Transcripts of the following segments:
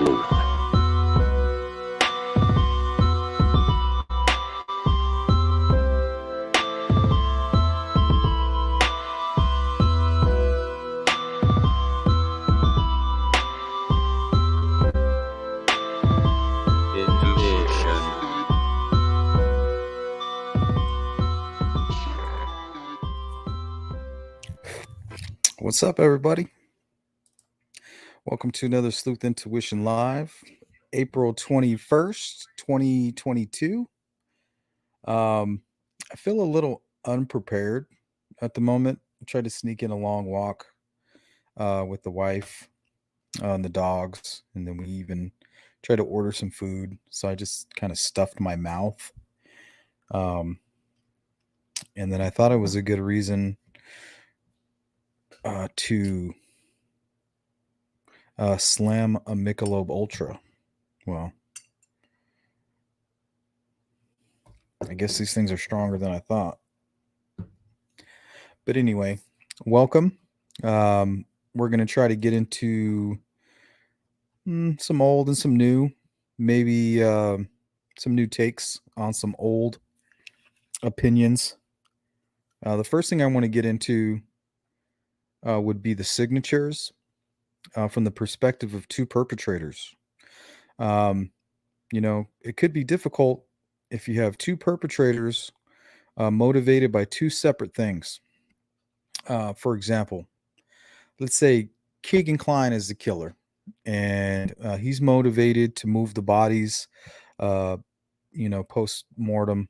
sleuth. What's up, everybody? Welcome to another Sleuth Intuition Live, April 21st, 2022. I feel a little unprepared at the moment. I tried to sneak in a long walk with the wife and the dogs, and then we even tried to order some food. So I just kind of stuffed my mouth. And then I thought it was a good reason to slam a Michelob Ultra. Well, I guess these things are stronger than I thought. But anyway, welcome. We're going to try to get into some old and some new, maybe some new takes on some old opinions. The first thing I want to get into would be the signatures from the perspective of two perpetrators. It could be difficult if you have two perpetrators motivated by two separate things. For example, let's say Keegan Kline is the killer, and he's motivated to move the bodies, post-mortem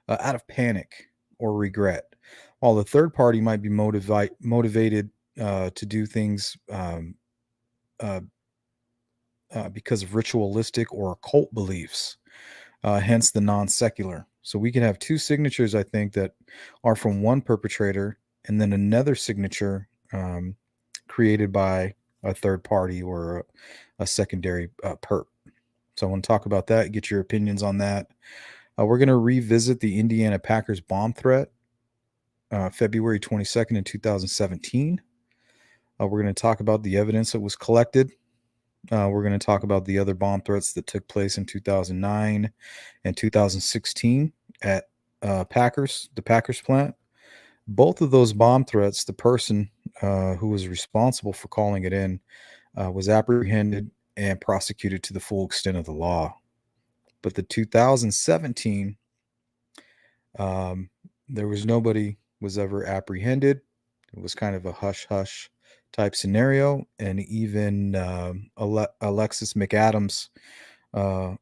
out of panic or regret, while the third party might be motivated to do things because of ritualistic or occult beliefs, hence the non-secular. So we can have two signatures, I think, that are from one perpetrator, and then another signature created by a third party or a secondary perp. So I want to talk about that, get your opinions on that. We're going to revisit the Indiana Packers bomb threat, February 22nd in 2017. We're going to talk about the evidence that was collected. We're going to talk about the other bomb threats that took place in 2009 and 2016 at the Packers plant. Both of those bomb threats, the person who was responsible for calling it in was apprehended and prosecuted to the full extent of the law. But the 2017, there was nobody was ever apprehended. It was kind of a hush-hush type scenario, and even Alexis McAdams,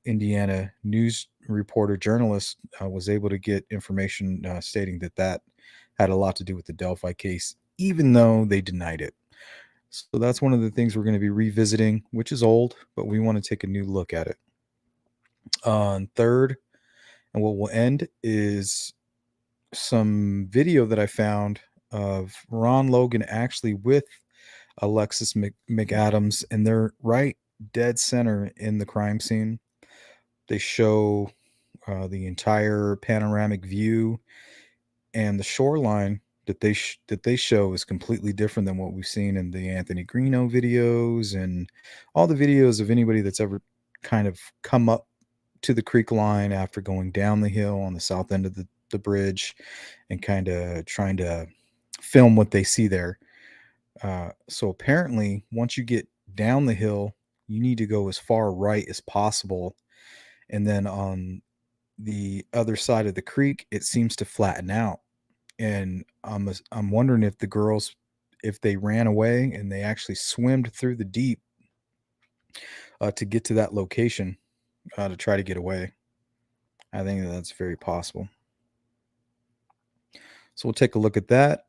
Indiana news reporter journalist, was able to get information stating that had a lot to do with the Delphi case, even though they denied it. So that's one of the things we're going to be revisiting, which is old, but we want to take a new look at it. Third, and what will end, is some video that I found of Ron Logan actually with Alexis McAdams, and they're right dead center in the crime scene. They show the entire panoramic view, and the shoreline that they show is completely different than what we've seen in the Anthony Greeno videos and all the videos of anybody that's ever kind of come up to the creek line after going down the hill on the south end of the bridge and kind of trying to film what they see there. So apparently, once you get down the hill, you need to go as far right as possible. And then on the other side of the creek, it seems to flatten out. And I'm wondering if the girls, if they ran away and they actually swam through the deep to get to that location to try to get away. I think that's very possible. So we'll take a look at that.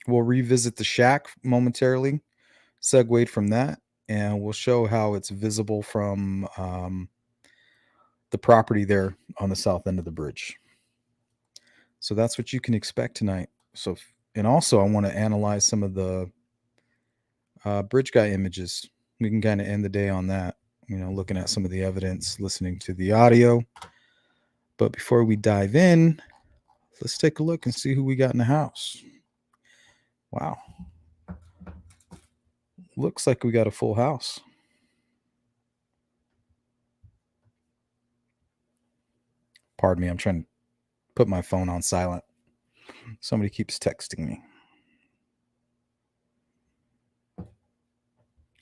We'll revisit the shack momentarily, segued from that, and we'll show how it's visible from the property there on the south end of the bridge. So that's what you can expect tonight. And also I want to analyze some of the bridge guy images. We can kind of end the day on that, looking at some of the evidence, listening to the audio. But before we dive in, let's take a look and see who we got in the house. Wow. looks like we got a full house. Pardon me, I'm trying to put my phone on silent. Somebody keeps texting me.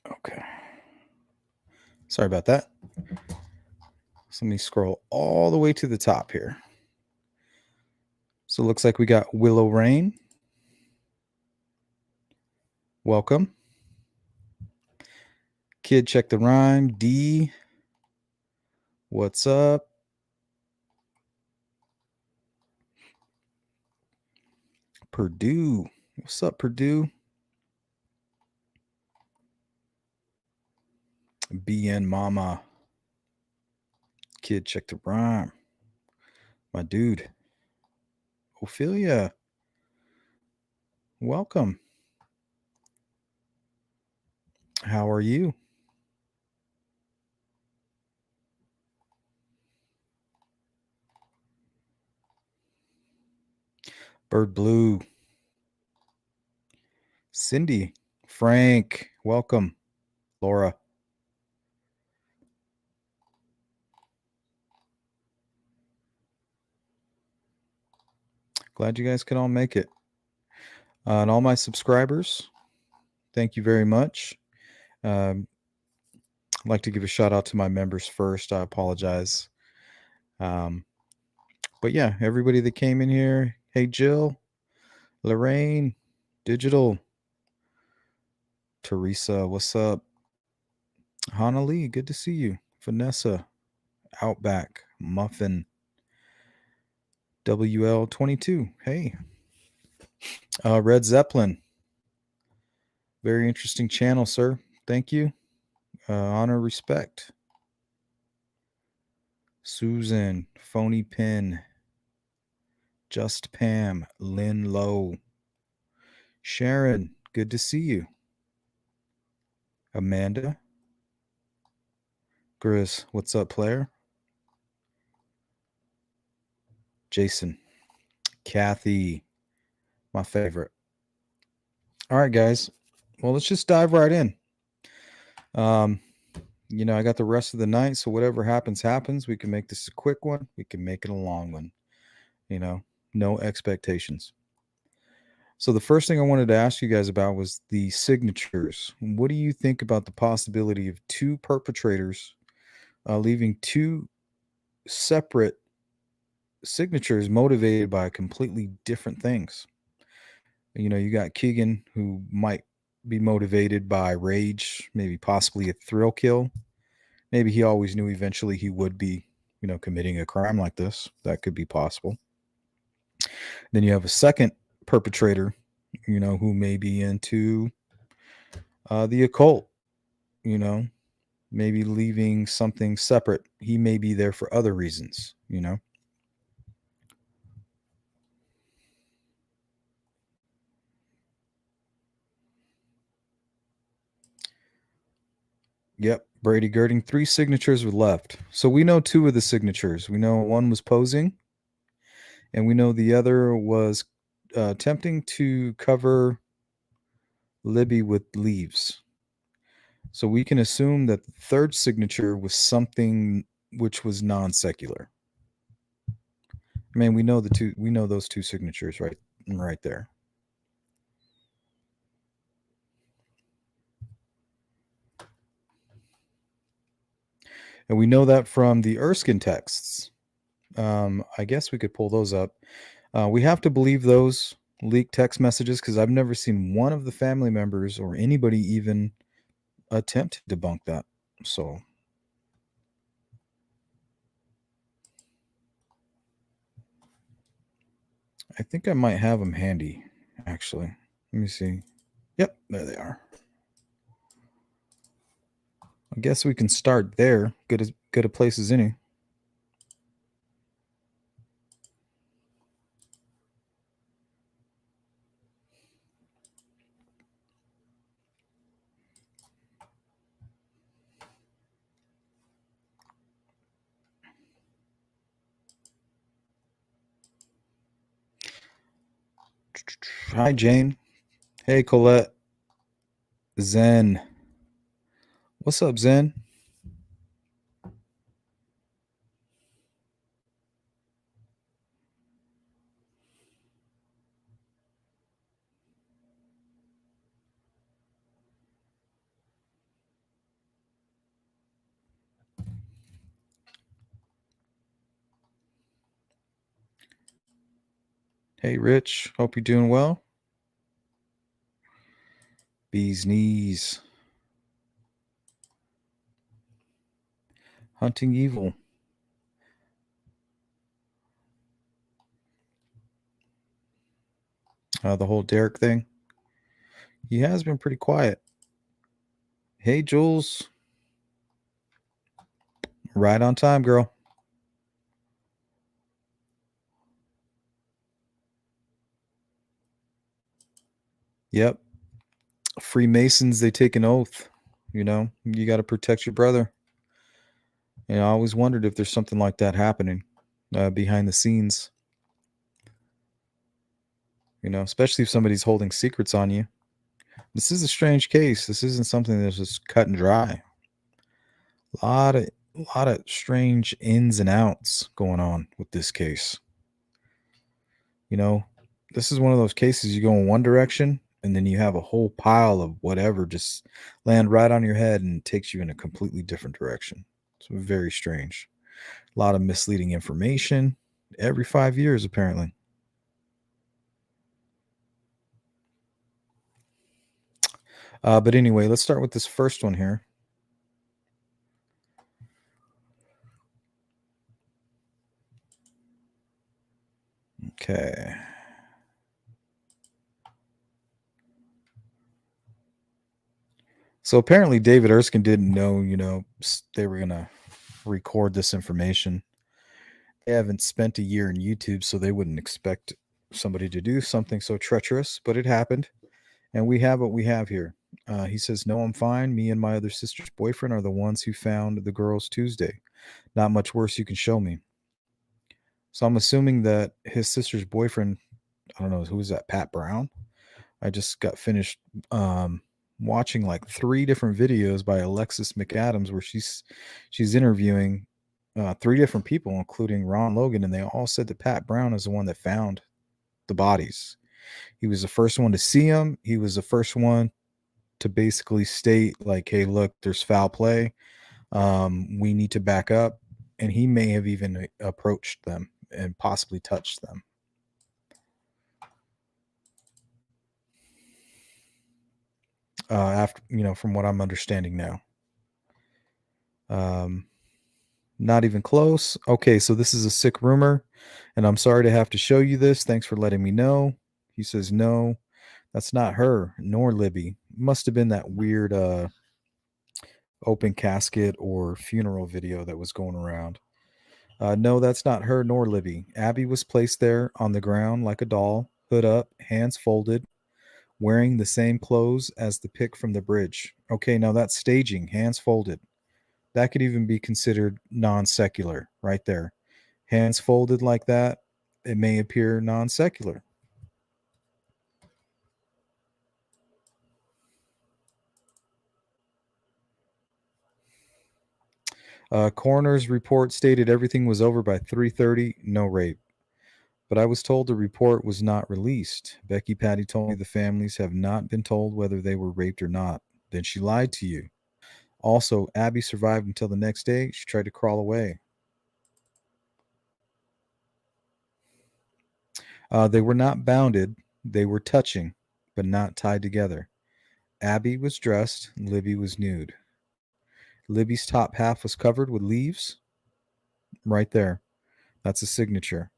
Okay. Sorry about that. So let me scroll all the way to the top here. So it looks like we got Willow Rain. Welcome. Kid, check the rhyme. D. What's up? Purdue. What's up, Purdue? BN Mama. Kid, check the rhyme. My dude. Ophelia. Welcome. How are you? Bird Blue. Cindy. Frank. Welcome. Laura. Glad you guys can all make it. And all my subscribers, thank you very much. I'd like to give a shout out to my members first. I apologize. But yeah, everybody that came in here. Hey, Jill, Lorraine, Digital, Teresa, what's up? Hana Lee, good to see you. Vanessa, Outback, Muffin, WL22, hey. Red Zeppelin, very interesting channel, sir. Thank you. Honor, respect. Susan, Phony Pin, Just Pam, Lynn Lowe, Sharon, good to see you. Amanda, Grizz, what's up, player? Jason, Kathy, my favorite. All right, guys. Well, let's just dive right in. I got the rest of the night, so whatever happens, happens. We can make this a quick one. We can make it a long one. No expectations. So the first thing I wanted to ask you guys about was the signatures. What do you think about the possibility of two perpetrators leaving two separate signatures motivated by completely different things? You got Keegan, who might be motivated by rage, maybe possibly a thrill kill. Maybe he always knew eventually he would be, committing a crime like this. That could be possible. Then you have a second perpetrator, who may be into the occult, maybe leaving something separate. He may be there for other reasons. Yep, Brady Girding, 3 signatures were left. So we know 2 of the signatures. We know one was posing, and we know the other was attempting to cover Libby with leaves. So we can assume that the third signature was something which was non-secular. I mean, we know those 2 signatures right there. And we know that from the Erskine texts. I guess we could pull those up. We have to believe those leaked text messages because I've never seen one of the family members or anybody even attempt to debunk that. So I think I might have them handy, actually. Let me see. Yep, there they are. I guess we can start there. Good a place as any. Hi, Jane. Hey, Colette. Zen. What's up, Zen? Hey, Rich. Hope you're doing well. Bee's knees. Hunting evil. The whole Derek thing. He has been pretty quiet. Hey, Jules. Right on time, girl. Yep. Freemasons, they take an oath. You got to protect your brother. And I always wondered if there's something like that happening behind the scenes. Especially if somebody's holding secrets on you. This is a strange case. This isn't something that's just cut and dry. A lot of strange ins and outs going on with this case. You know, this is one of those cases you go in one direction and then you have a whole pile of whatever just land right on your head and takes you in a completely different direction. It's very strange. A lot of misleading information every 5 years, apparently. But anyway, let's start with this first one here. Okay. So apparently David Erskine didn't know, they were going to record this information. They haven't spent a year in YouTube, so they wouldn't expect somebody to do something so treacherous, but it happened. And we have what we have here. He says, "No, I'm fine. Me and my other sister's boyfriend are the ones who found the girls Tuesday. Not much worse you can show me." So I'm assuming that his sister's boyfriend, I don't know, who is that, Pat Brown? I just got finished watching like 3 different videos by Alexis McAdams where she's interviewing 3 different people, including Ron Logan, and they all said that Pat Brown is the one that found the bodies. He was the first one to see them. He was the first one to basically state like, "Hey, look, there's foul play. We need to back up." And he may have even approached them and possibly touched them. After from what I'm understanding now. Um, Not even close. Okay, so this is a sick rumor, and I'm sorry to have to show you this. Thanks for letting me know. He says, "No, that's not her, nor Libby. Must have been that weird open casket or funeral video that was going around. No, that's not her nor Libby. Abby was placed there on the ground like a doll, hood up, hands folded, wearing the same clothes as the pic from the bridge. Okay, now that's staging, hands folded. That could even be considered non secular right there. Hands folded like that, it may appear non secular." Coroner's report stated everything was over by 3:30, no rape. But I was told the report was not released. Becky Patty told me the families have not been told whether they were raped or not. Then she lied to you. Also, Abby survived until the next day. She tried to crawl away. They were not bounded. They were touching, but not tied together. Abby was dressed. Libby was nude. Libby's top half was covered with leaves. Right there. That's a signature.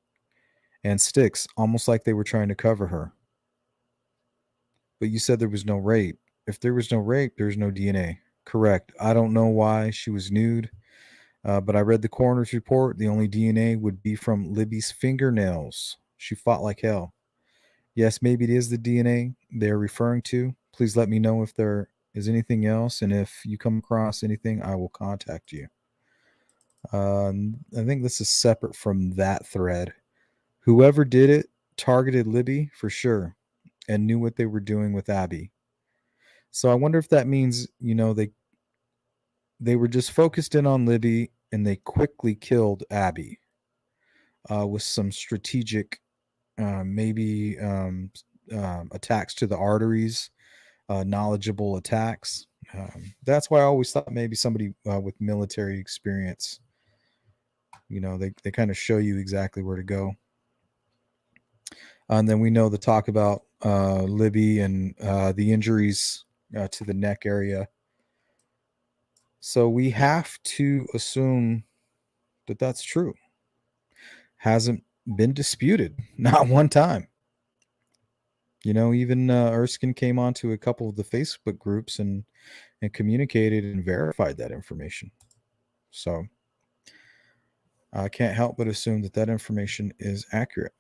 And sticks, almost like they were trying to cover her. But you said there was no rape. If there was no rape, there's no DNA. Correct. I don't know why she was nude, but I read the coroner's report. The only DNA would be from Libby's fingernails. She fought like hell. Yes, maybe it is the DNA they're referring to. Please let me know if there is anything else, and if you come across anything, I will contact you. I think this is separate from that thread. Whoever did it targeted Libby for sure and knew what they were doing with Abby. So I wonder if that means, they were just focused in on Libby and they quickly killed Abby with some strategic, maybe attacks to the arteries, knowledgeable attacks. That's why I always thought maybe somebody with military experience, they kind of show you exactly where to go. And then we know the talk about Libby and the injuries to the neck area. So we have to assume that that's true. Hasn't been disputed, not one time. Even Erskine came onto a couple of the Facebook groups and communicated and verified that information. So I can't help but assume that that information is accurate.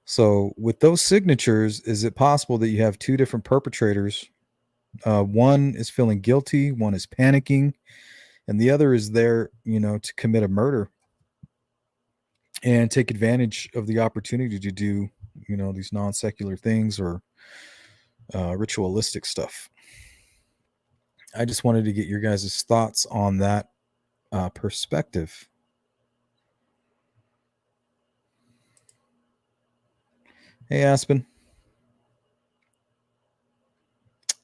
So with those signatures, is it possible that you have two different perpetrators? One is feeling guilty, one is panicking, and the other is there, to commit a murder and take advantage of the opportunity to do, these non-secular things or ritualistic stuff. I just wanted to get your guys' thoughts on that perspective. Hey, Aspen.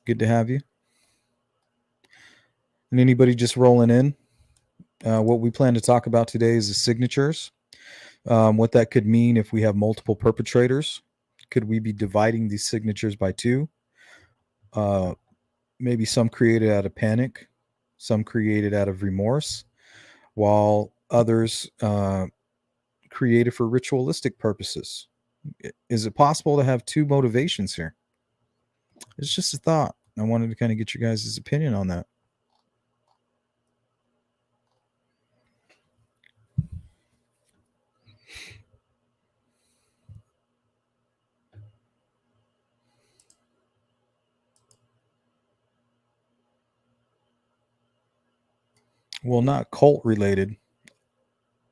Good to have you. And anybody just rolling in? What we plan to talk about today is the signatures. What that could mean if we have multiple perpetrators. Could we be dividing these signatures by two? Maybe some created out of panic, some created out of remorse, while others created for ritualistic purposes. Is it possible to have two motivations here? It's just a thought. I wanted to kind of get your guys' opinion on that. Well, not cult related,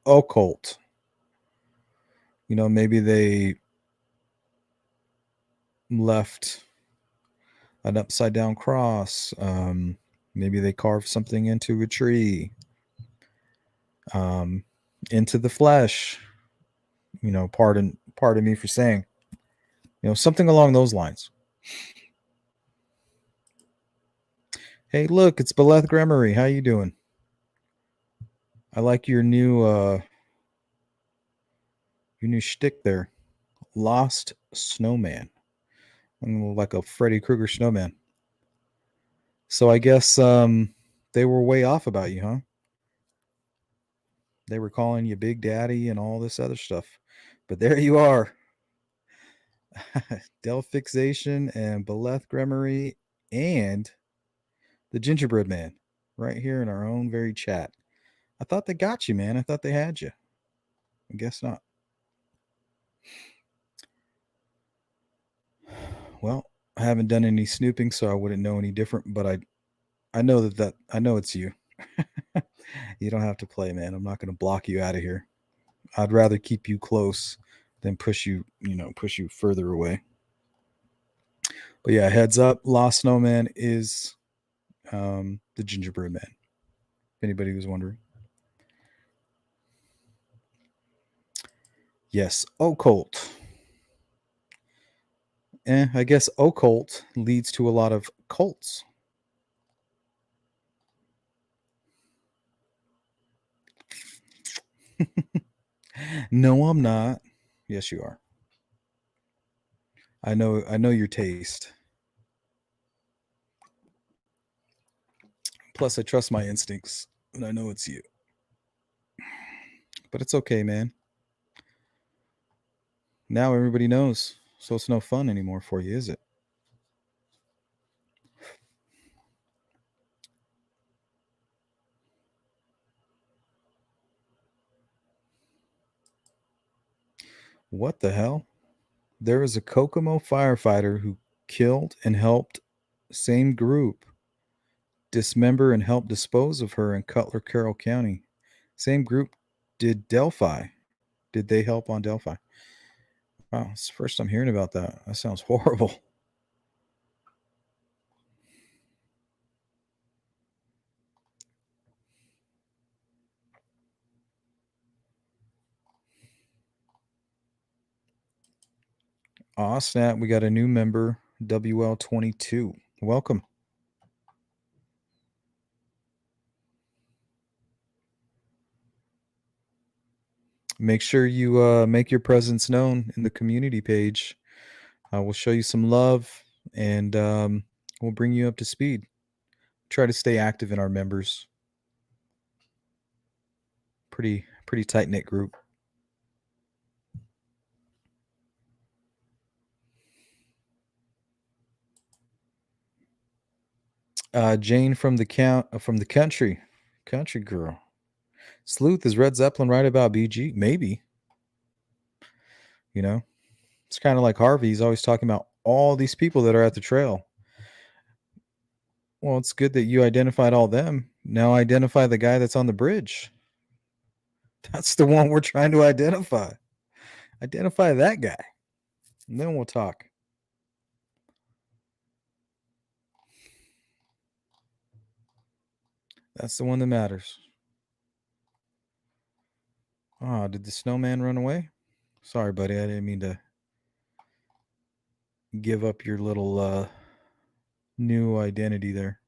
occult. Maybe they left an upside down cross. Maybe they carved something into a tree, into the flesh. Pardon me for saying, something along those lines. Hey, look, it's Beleth Gremery. How you doing? I like your new shtick there. Lost snowman. Like a Freddy Krueger snowman. So I guess they were way off about you, huh? They were calling you Big Daddy and all this other stuff. But there you are. Del Fixation and Beleth Gremery and the Gingerbread Man right here in our own very chat. I thought they got you, man. I thought they had you. I guess not. Well, I haven't done any snooping, so I wouldn't know any different, but I know that I know it's you. You don't have to play, man. I'm not going to block you out of here. I'd rather keep you close than push you further away. But yeah, heads up, Lost Snowman is the Gingerbread Man. If anybody was wondering. Yes, occult. I guess occult leads to a lot of cults. No, I'm not. Yes, you are. I know your taste. Plus, I trust my instincts, and I know it's you. But it's okay, man. Now everybody knows, so it's no fun anymore for you, is it? What the hell? There is a Kokomo firefighter who killed and helped same group dismember and help dispose of her in Cutler Carroll County. Same group did Delphi. Did they help on Delphi? Wow, it's the first I'm hearing about that. That sounds horrible. Aw, snap. We got a new member, WL22. Welcome. Make sure you make your presence known in the community page. We'll show you some love and we'll bring you up to speed. Try to stay active in our members. Pretty tight knit group. Jane from the country girl. Sleuth, is Red Zeppelin right about BG? Maybe. You know, it's kind of like Harvey. He's always talking about all these people that are at the trail. Well, it's good that you identified all them. Now identify the guy that's on the bridge. That's the one we're trying to identify. Identify that guy. And then we'll talk. That's the one that matters. Oh, did the snowman run away? Sorry, buddy. I didn't mean to give up your little new identity there.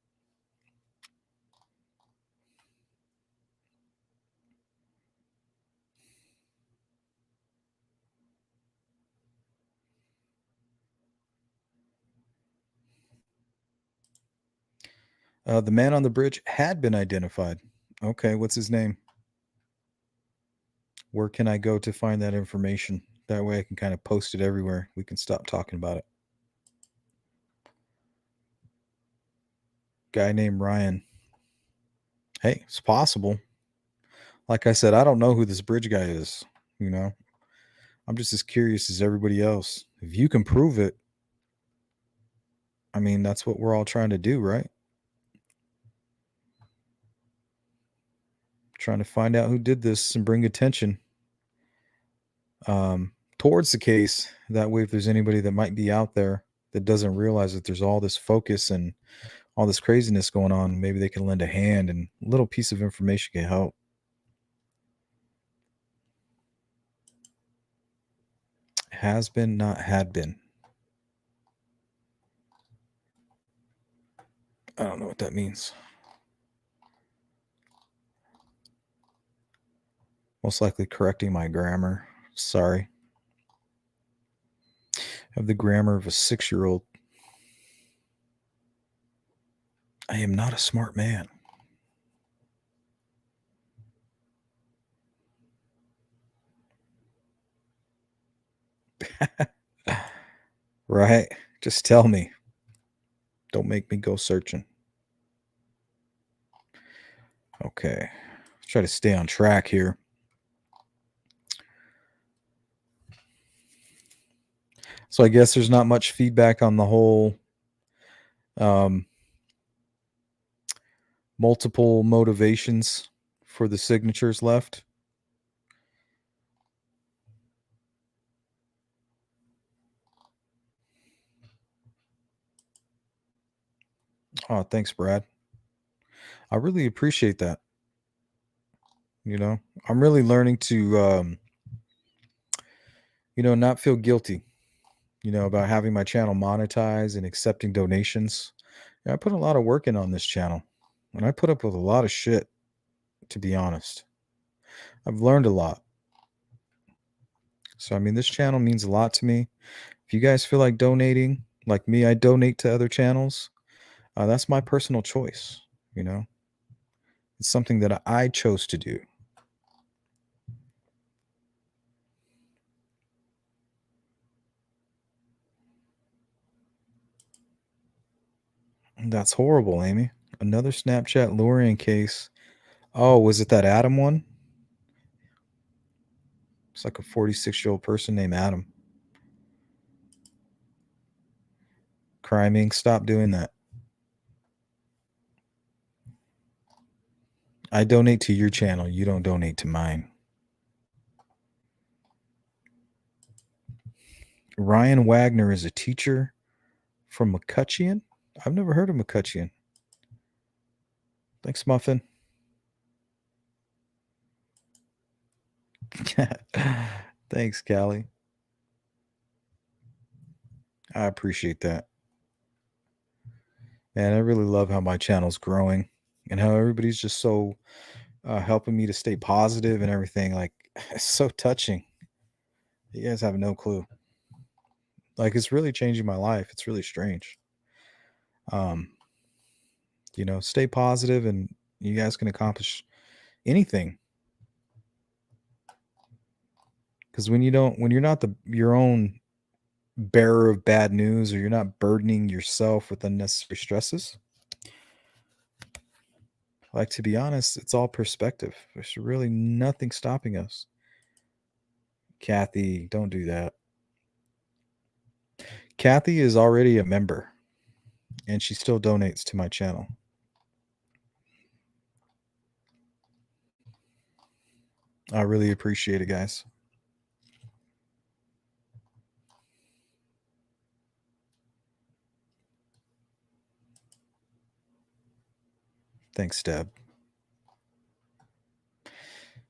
The man on the bridge had been identified. Okay, what's his name? Where can I go to find that information? That way I can kind of post it everywhere. We can stop talking about it. Guy named Ryan. Hey, it's possible. Like I said, I don't know who this bridge guy is. You know, I'm just as curious as everybody else. If you can prove it, I mean, that's what we're all trying to do, right? Trying to find out who did this and bring attention towards the case. That way, if there's anybody that might be out there that doesn't realize that there's all this focus and all this craziness going on, maybe they can lend a hand and a little piece of information can help. Has been, not had been. I don't know what that means. Most likely correcting my grammar. Sorry. I have the grammar of a 6-year-old. I am not a smart man. Right? Just tell me. Don't make me go searching. Okay. Let's try to stay on track here. So I guess there's not much feedback on the whole multiple motivations for the signatures left. Oh, thanks, Brad. I really appreciate that. You know, I'm really learning to, not feel guilty, about having my channel monetized and accepting donations. I put a lot of work in on this channel, and I put up with a lot of shit, to be honest. I've learned a lot. So, I mean, this channel means a lot to me. If you guys feel like donating, like me, I donate to other channels. That's my personal choice, It's something that I chose to do. That's horrible, Amy. Another Snapchat luring case. Oh, was it that Adam one? It's like a 46-year-old person named Adam. Crime Inc. Stop doing that. I donate to your channel. You don't donate to mine. Ryan Wagner is a teacher from McCutcheon. I've never heard of McCutcheon. Thanks, Muffin. Thanks, Callie. I appreciate that. And I really love how my channel's growing and how everybody's just so helping me to stay positive and everything. Like, it's so touching. You guys have no clue. Like, it's really changing my life. It's really strange. Um, stay positive and you guys can accomplish anything. Because when you're not your own bearer of bad news, or you're not burdening yourself with unnecessary stresses, like, to be honest, it's all perspective. There's really nothing stopping us. Kathy, don't do that. Kathy is already a member and she still donates to my channel. I really appreciate it, guys. Thanks, Deb.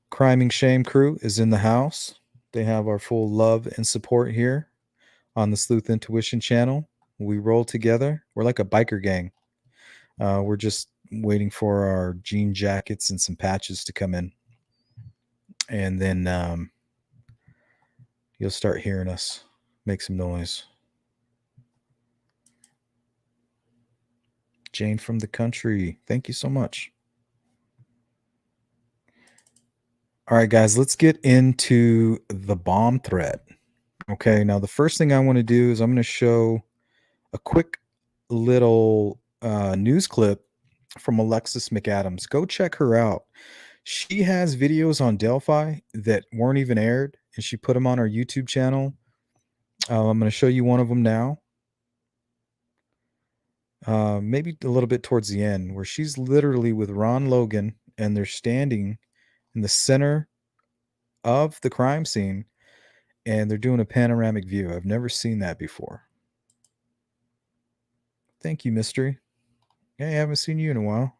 Criming Shame crew is in the house. They have our full love and support here on the Sleuth Intuition channel. We roll together. We're like a biker gang. We're just waiting for our jean jackets and some patches to come in. And then you'll start hearing us make some noise. Jane from the country, thank you so much. All right, guys, let's get into the bomb threat. Okay, now the first thing I want to do is I'm going to show a quick little news clip from Alexis McAdams. Go check her out. She has videos on Delphi that weren't even aired, and she put them on her YouTube channel. I'm going to show you one of them now. Maybe a little bit towards the end, where she's literally with Ron Logan, and they're standing in the center of the crime scene, and they're doing a panoramic view. I've never seen that before. Thank you, Mystery. Yeah, I haven't seen you in a while.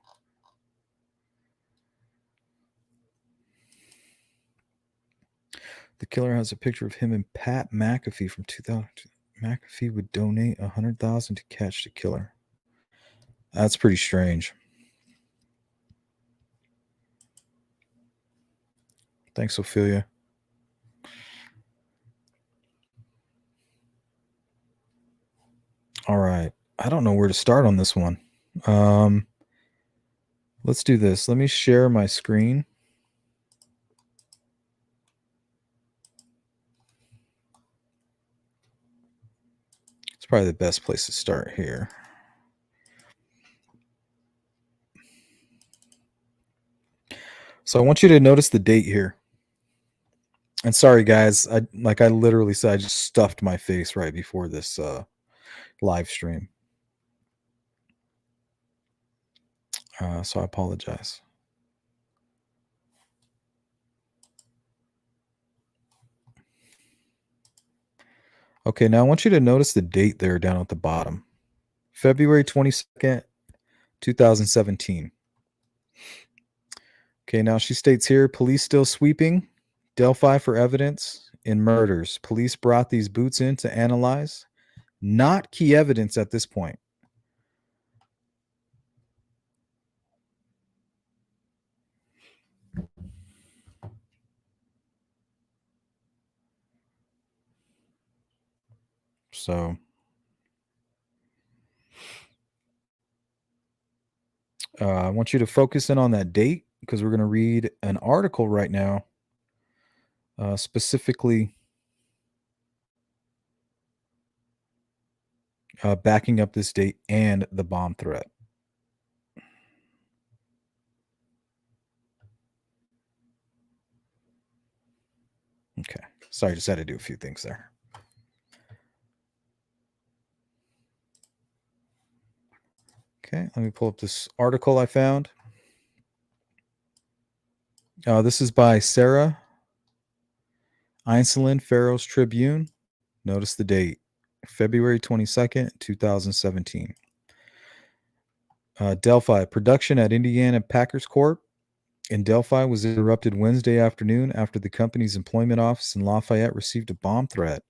The killer has a picture of him and Pat McAfee from 2000. McAfee would donate $100,000 to catch the killer. That's pretty strange. Thanks, Ophelia. All right. I don't know where to start on this one. Let's do this. Let me share my screen. It's probably the best place to start here. So I want you to notice the date here. And sorry, guys, I literally said, I just stuffed my face right before this live stream. So I apologize. Okay, now I want you to notice the date there down at the bottom. February 22nd, 2017. Okay, now she states here, police still sweeping Delphi for evidence in murders. Police brought these boots in to analyze. Not key evidence at this point. So I want you to focus in on that date, because we're going to read an article right now specifically backing up this date and the bomb threat. Okay. Sorry, just had to do a few things there. Okay, let me pull up this article I found. This is by Sarah Einselin, Pharaoh's Tribune. Notice the date, February 22nd, 2017. Delphi, production at Indiana Packers Corp. in Delphi was interrupted Wednesday afternoon after the company's employment office in Lafayette received a bomb threat.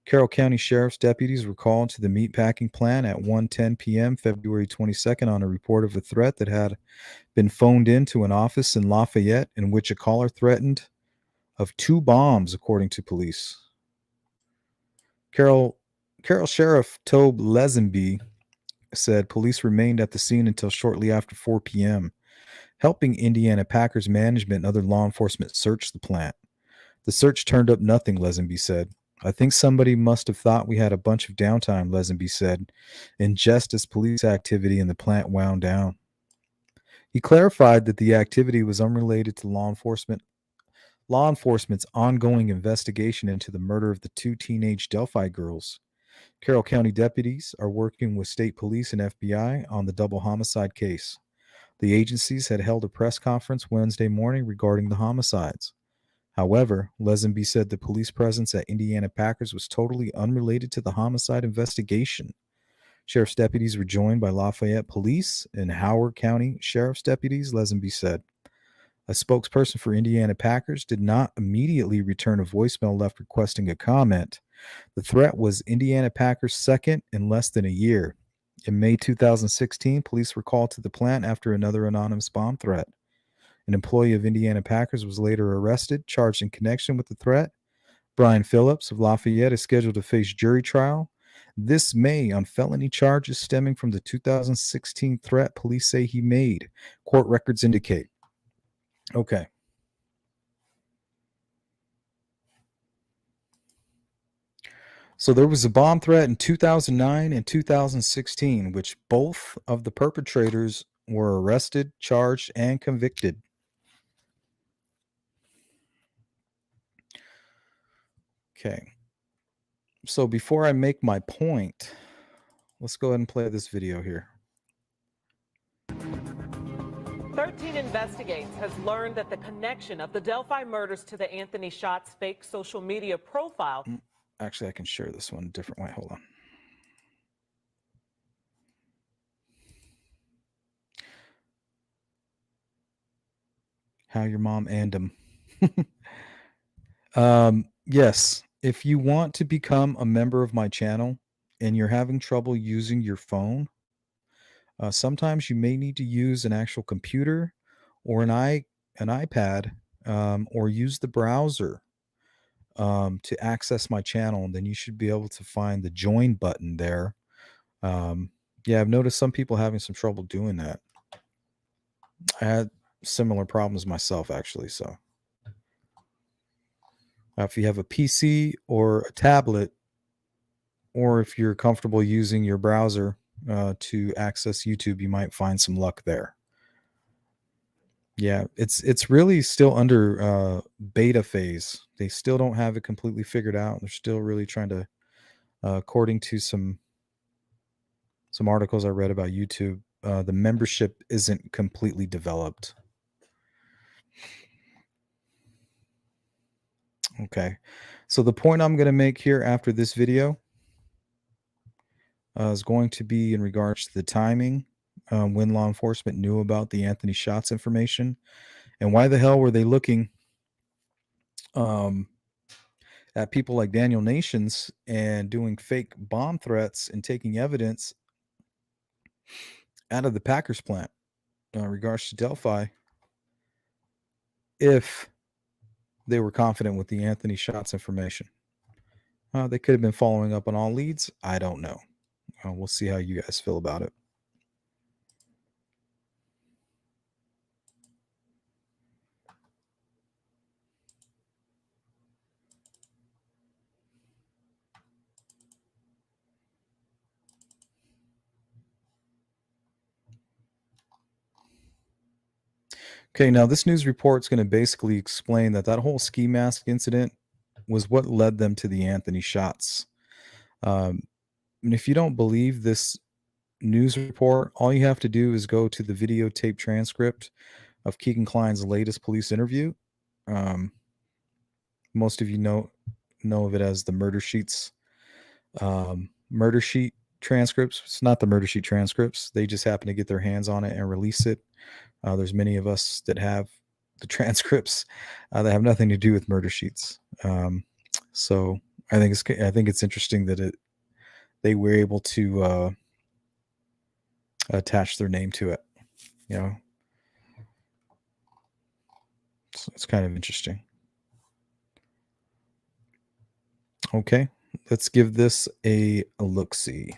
Carroll County Sheriff's deputies were called to the meatpacking plant at 1:10 p.m. February 22nd on a report of a threat that had been phoned into an office in Lafayette in which a caller threatened of 2 bombs, according to police. Carroll Sheriff Tobe Lesenby said police remained at the scene until shortly after 4 p.m., helping Indiana Packers management and other law enforcement search the plant. The search turned up nothing, Lesenby said. I think somebody must have thought we had a bunch of downtime, Lesenby said, in jest as police activity in the plant wound down. He clarified that the activity was unrelated to law enforcement's ongoing investigation into the murder of the 2 teenage Delphi girls. Carroll County deputies are working with state police and FBI on the double homicide case. The agencies had held a press conference Wednesday morning regarding the homicides. However, Lesenby said the police presence at Indiana Packers was totally unrelated to the homicide investigation. Sheriff's deputies were joined by Lafayette Police and Howard County Sheriff's deputies, Lesenby said. A spokesperson for Indiana Packers did not immediately return a voicemail left requesting a comment. The threat was Indiana Packers' second in less than a year. In May 2016, police were called to the plant after another anonymous bomb threat. An employee of Indiana Packers was later arrested, charged in connection with the threat. Brian Phillips of Lafayette is scheduled to face jury trial this May on felony charges stemming from the 2016 threat police say he made, court records indicate. Okay. So there was a bomb threat in 2009 and 2016, which both of the perpetrators were arrested, charged, and convicted. Okay. So before I make my point, let's go ahead and play this video here. 13 Investigates has learned that the connection of the Delphi murders to the Anthony Shots fake social media profile. Actually, I can share this one a different way. Hold on. How your mom and him. Yes, if you want to become a member of my channel and you're having trouble using your phone, sometimes you may need to use an actual computer or an iPad, or use the browser to access my channel, and then you should be able to find the join button there. Yeah, I've noticed some people having some trouble doing that. I had similar problems myself, actually. So if you have a PC or a tablet, or if you're comfortable using your browser to access YouTube, you might find some luck there. Yeah, it's really still under beta phase. They still don't have it completely figured out. They're still really trying to, according to some articles I read about YouTube, the membership isn't completely developed. Okay, so the point I'm going to make here after this video is going to be in regards to the timing, when law enforcement knew about the Anthony Shots information, and why the hell were they looking at people like Daniel Nations and doing fake bomb threats and taking evidence out of the Packers plant in regards to Delphi, if they were confident with the Anthony Shots information. They could have been following up on all leads. I don't know. We'll see how you guys feel about it. Okay, now this news report is going to basically explain that whole ski mask incident was what led them to the Anthony Shots. And if you don't believe this news report, all you have to do is go to the videotape transcript of Keegan Klein's latest police interview. Most of you know know of it as the murder sheet transcripts. It's not the murder sheet transcripts. They just happen to get their hands on it and release it. There's many of us that have the transcripts that have nothing to do with murder sheets. So I think it's interesting that they were able to attach their name to it. You know, so it's kind of interesting. Okay, let's give this a look-see.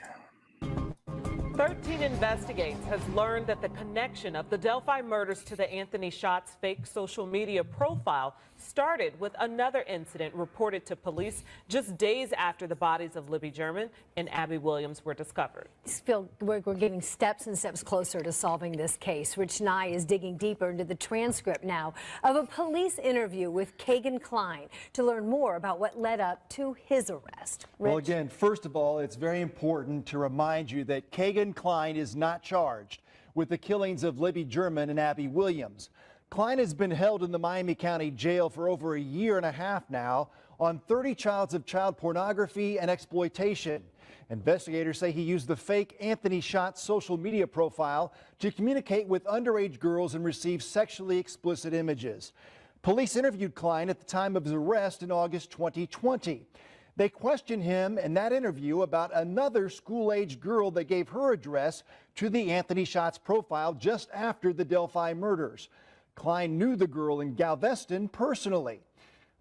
13 Investigates has learned that the connection of the Delphi murders to the Anthony Shots fake social media profile started with another incident reported to police just days after the bodies of Libby German and Abby Williams were discovered. Phil, we're getting steps and steps closer to solving this case. Rich Nye is digging deeper into the transcript now of a police interview with Kagan Klein to learn more about what led up to his arrest. Rich? Well, again, first of all, it's very important to remind you that Kagan Klein is not charged with the killings of Libby German and Abby Williams. Klein has been held in the Miami County Jail for over a year and a half now on 30 charges of child pornography and exploitation. Investigators say he used the fake Anthony Shots social media profile to communicate with underage girls and receive sexually explicit images. Police interviewed Klein at the time of his arrest in August 2020. They questioned him in that interview about another school-age girl that gave her address to the Anthony Shots profile just after the Delphi murders. Klein knew the girl in Galveston personally.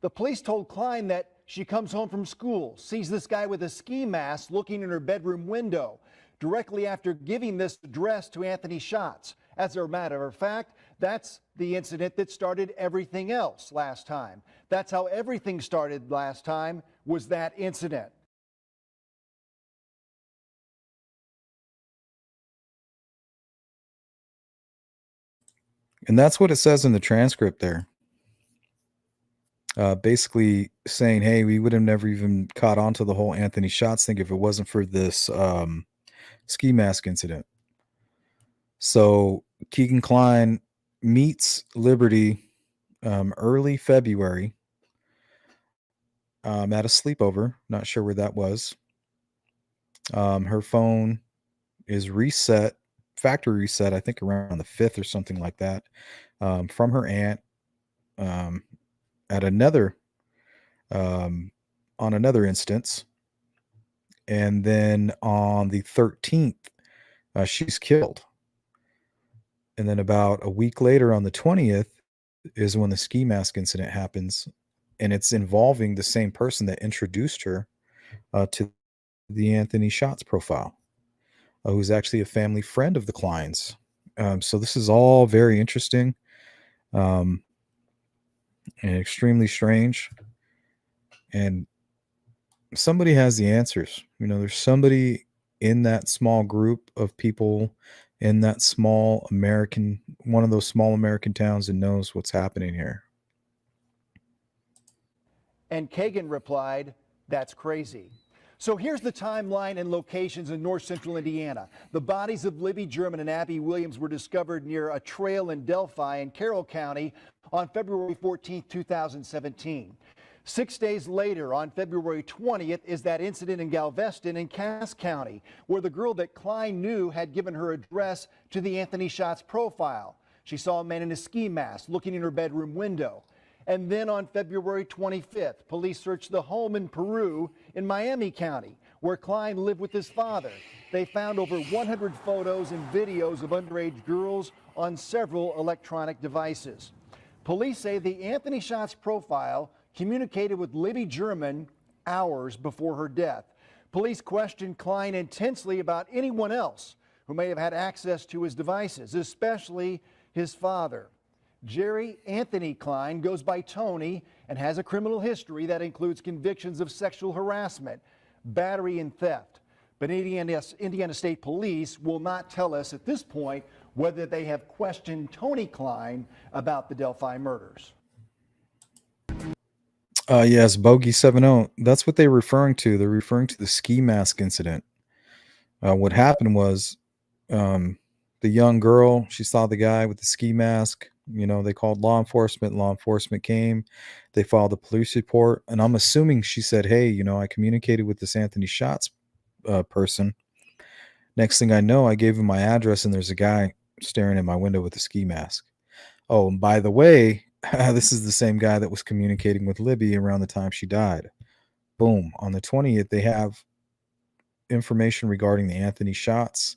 The police told Klein that she comes home from school, sees this guy with a ski mask looking in her bedroom window directly after giving this address to Anthony Shots. As a matter of fact, that's the incident that started everything else last time. That's how everything started last time, was that incident. And that's what it says in the transcript there. Basically saying, hey, we would have never even caught on to the whole Anthony Shots thing if it wasn't for this ski mask incident. So Keegan Klein meets Liberty early February at a sleepover. Not sure where that was. Her phone is reset, factory reset, I think around the 5th or something like that, from her aunt at another on another instance. And then on the 13th, she's killed. And then about a week later on the 20th is when the ski mask incident happens. And it's involving the same person that introduced her to the Anthony Shots profile, who's actually a family friend of the Kleins. So this is all very interesting and extremely strange. And somebody has the answers. You know, there's somebody in that small group of people in that small one of those small American towns that knows what's happening here. And Kagan replied, "That's crazy." So here's the timeline and locations in north central Indiana. The bodies of Libby German and Abby Williams were discovered near a trail in Delphi in Carroll County on February 14, 2017. 6 days later, on February 20th, is that incident in Galveston in Cass County, where the girl that Klein knew had given her address to the Anthony Shots profile. She saw a man in a ski mask looking in her bedroom window. And then on February 25th, police searched the home in Peru in Miami County, where Klein lived with his father. They found over 100 photos and videos of underage girls on several electronic devices. Police say the Anthony Shots profile communicated with Libby German hours before her death. Police questioned Klein intensely about anyone else who may have had access to his devices, especially his father. Jerry Anthony Klein goes by Tony and has a criminal history that includes convictions of sexual harassment, battery, and theft. But Indiana State Police will not tell us at this point whether they have questioned Tony Klein about the Delphi murders. Yes, Bogey 70. That's what they're referring to. They're referring to the ski mask incident. What happened was the young girl, she saw the guy with the ski mask. You know, they called law enforcement. Law enforcement came. They filed a police report. And I'm assuming she said, hey, you know, I communicated with this Anthony Shots person. Next thing I know, I gave him my address, and there's a guy staring at my window with a ski mask. Oh, and by the way, this is the same guy that was communicating with Libby around the time she died. Boom. On the 20th, they have information regarding the Anthony Shots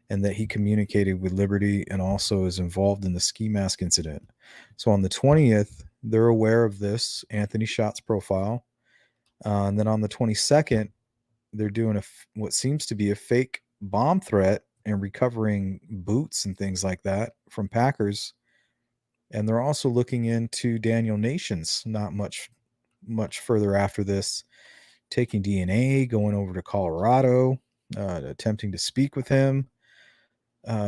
and that he communicated with Liberty and also is involved in the ski mask incident. So on the 20th, they're aware of this Anthony Shots profile. And then on the 22nd, they're doing what seems to be a fake bomb threat and recovering boots and things like that from Packers. And they're also looking into Daniel Nations not much further after this, taking DNA, going over to Colorado, attempting to speak with him.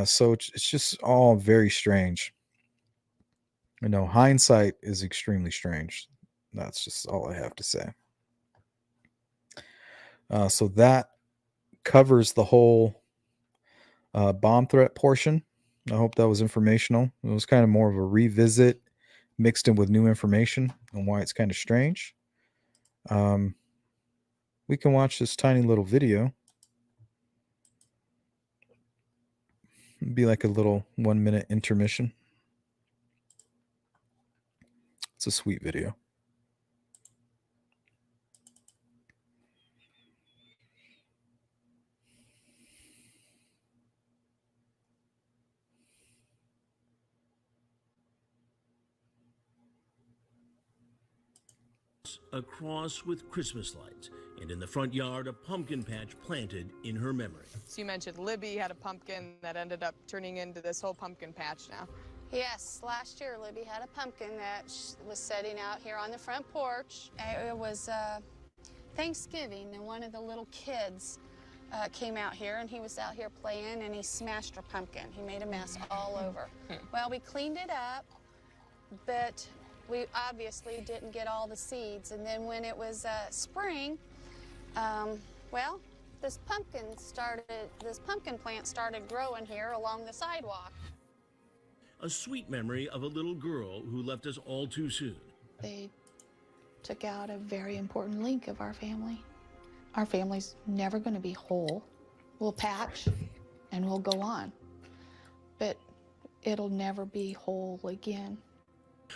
So it's just all very strange. You know, hindsight is extremely strange. That's just all I have to say. So that covers the whole bomb threat portion. I hope that was informational. It was kind of more of a revisit mixed in with new information on why it's kind of strange. We can watch this tiny little video. It'd be like a little 1-minute intermission. It's a sweet video. A cross with Christmas lights, and in the front yard, a pumpkin patch planted in her memory. So you mentioned Libby had a pumpkin that ended up turning into this whole pumpkin patch now. Yes, last year Libby had a pumpkin that was setting out here on the front porch. It was Thanksgiving, and one of the little kids came out here, and he was out here playing, and he smashed her pumpkin. He made a mess all over. Well, we cleaned it up, but we obviously didn't get all the seeds. And then when it was spring, well, this pumpkin plant started growing here along the sidewalk. A sweet memory of a little girl who left us all too soon. They took out a very important link of our family. Our family's never going to be whole. We'll patch and we'll go on, but it'll never be whole again.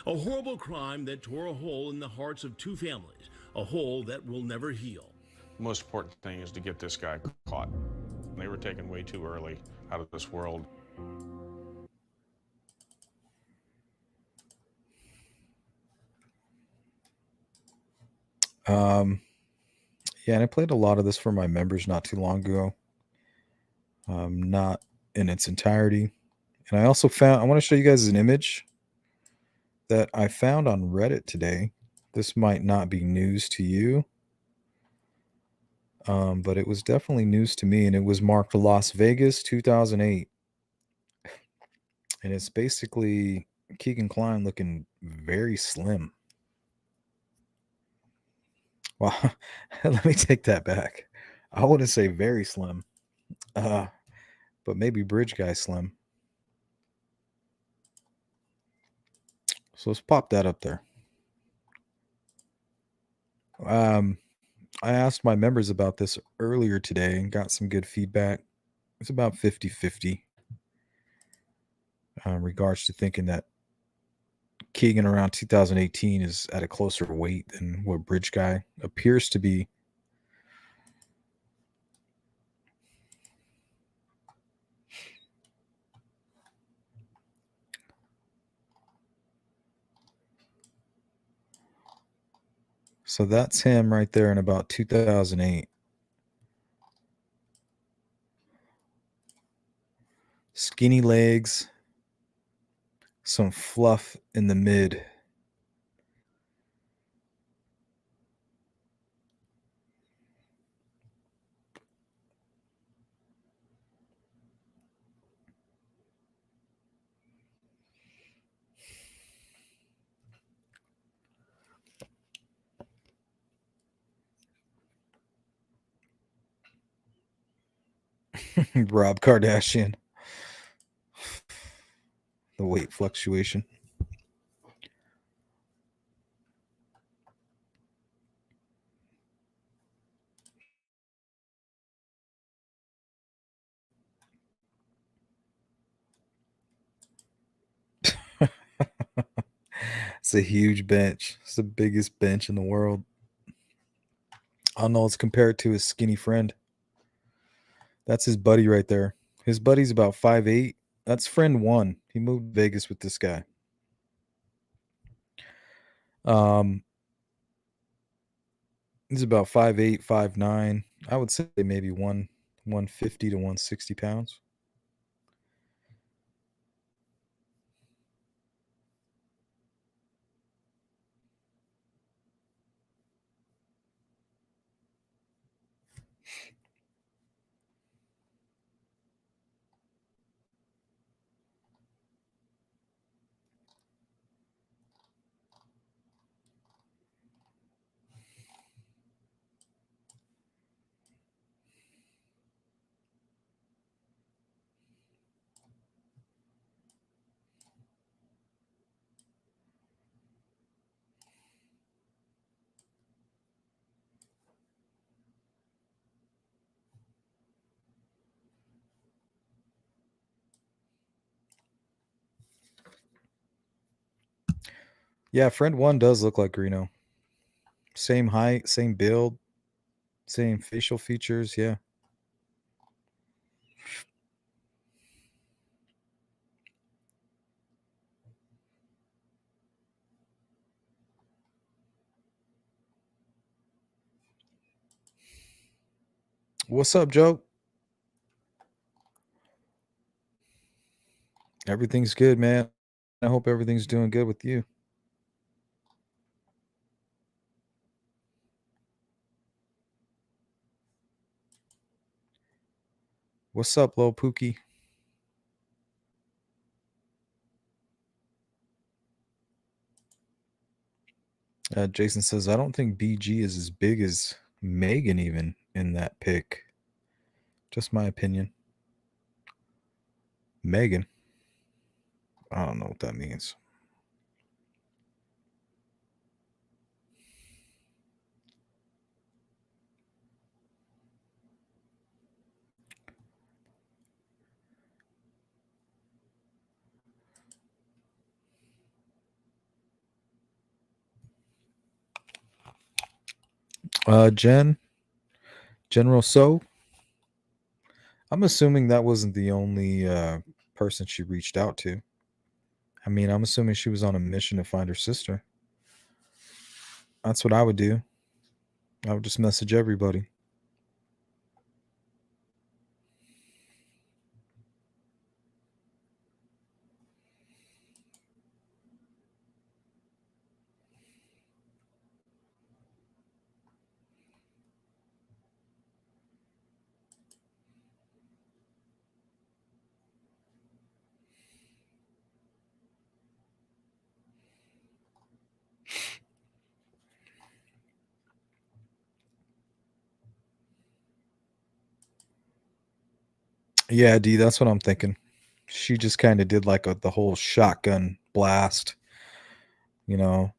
A horrible crime that tore a hole in the hearts of two families, a hole that will never heal. The most important thing is to get this guy caught. They were taken way too early out of this world. Yeah, and I played a lot of this for my members not too long ago. Not in its entirety. And I also found, I want to show you guys an image that I found on Reddit today. This might not be news to you, but it was definitely news to me, and it was marked Las Vegas 2008. And it's basically Keegan Kline looking very slim. Well, let me take that back. I wouldn't say very slim, but maybe bridge guy slim. So let's pop that up there. I asked my members about this earlier today and got some good feedback. It's about 50-50 in regards to thinking that Keegan around 2018 is at a closer weight than what Bridge Guy appears to be. So that's him right there in about 2008. Skinny legs, some fluff in the mid. Rob Kardashian. the weight fluctuation. It's a huge bench. It's the biggest bench in the world. I don't know. It's compared to his skinny friend. That's his buddy right there. His buddy's about 5'8". That's friend one. He moved to Vegas with this guy. He's about 5'8", 5'9". I would say maybe 150 to 160 pounds. Yeah, friend one does look like Greeno. Same height, same build, same facial features. Yeah. What's up, Joe? Everything's good, man. I hope everything's doing good with you. What's up, Lil Pookie? Jason says, I don't think BG is as big as Megan even in that pic. Just my opinion. Megan. I don't know what that means. General So. I'm assuming that wasn't the only person she reached out to. I mean, I'm assuming she was on a mission to find her sister. That's what I would do. I would just message everybody. Yeah, D, that's what I'm thinking. She just kind of did like the whole shotgun blast, you know,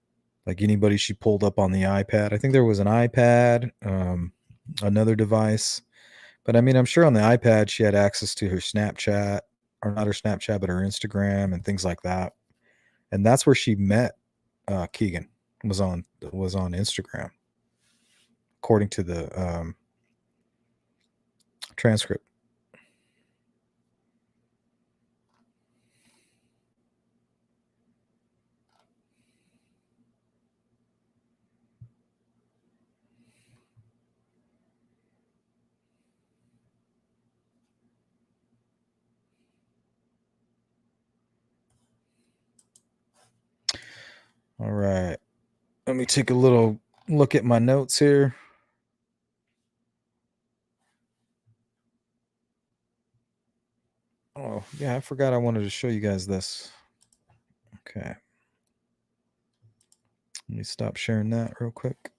like anybody she pulled up on the iPad. I think there was an iPad, another device. But I mean, I'm sure on the iPad she had access to her Snapchat, or not her Snapchat, but her Instagram and things like that. And that's where she met Keegan, was on Instagram, according to the transcript. All right. Let me take a little look at my notes here. Oh, yeah, I forgot I wanted to show you guys this. Okay. Let me stop sharing that real quick.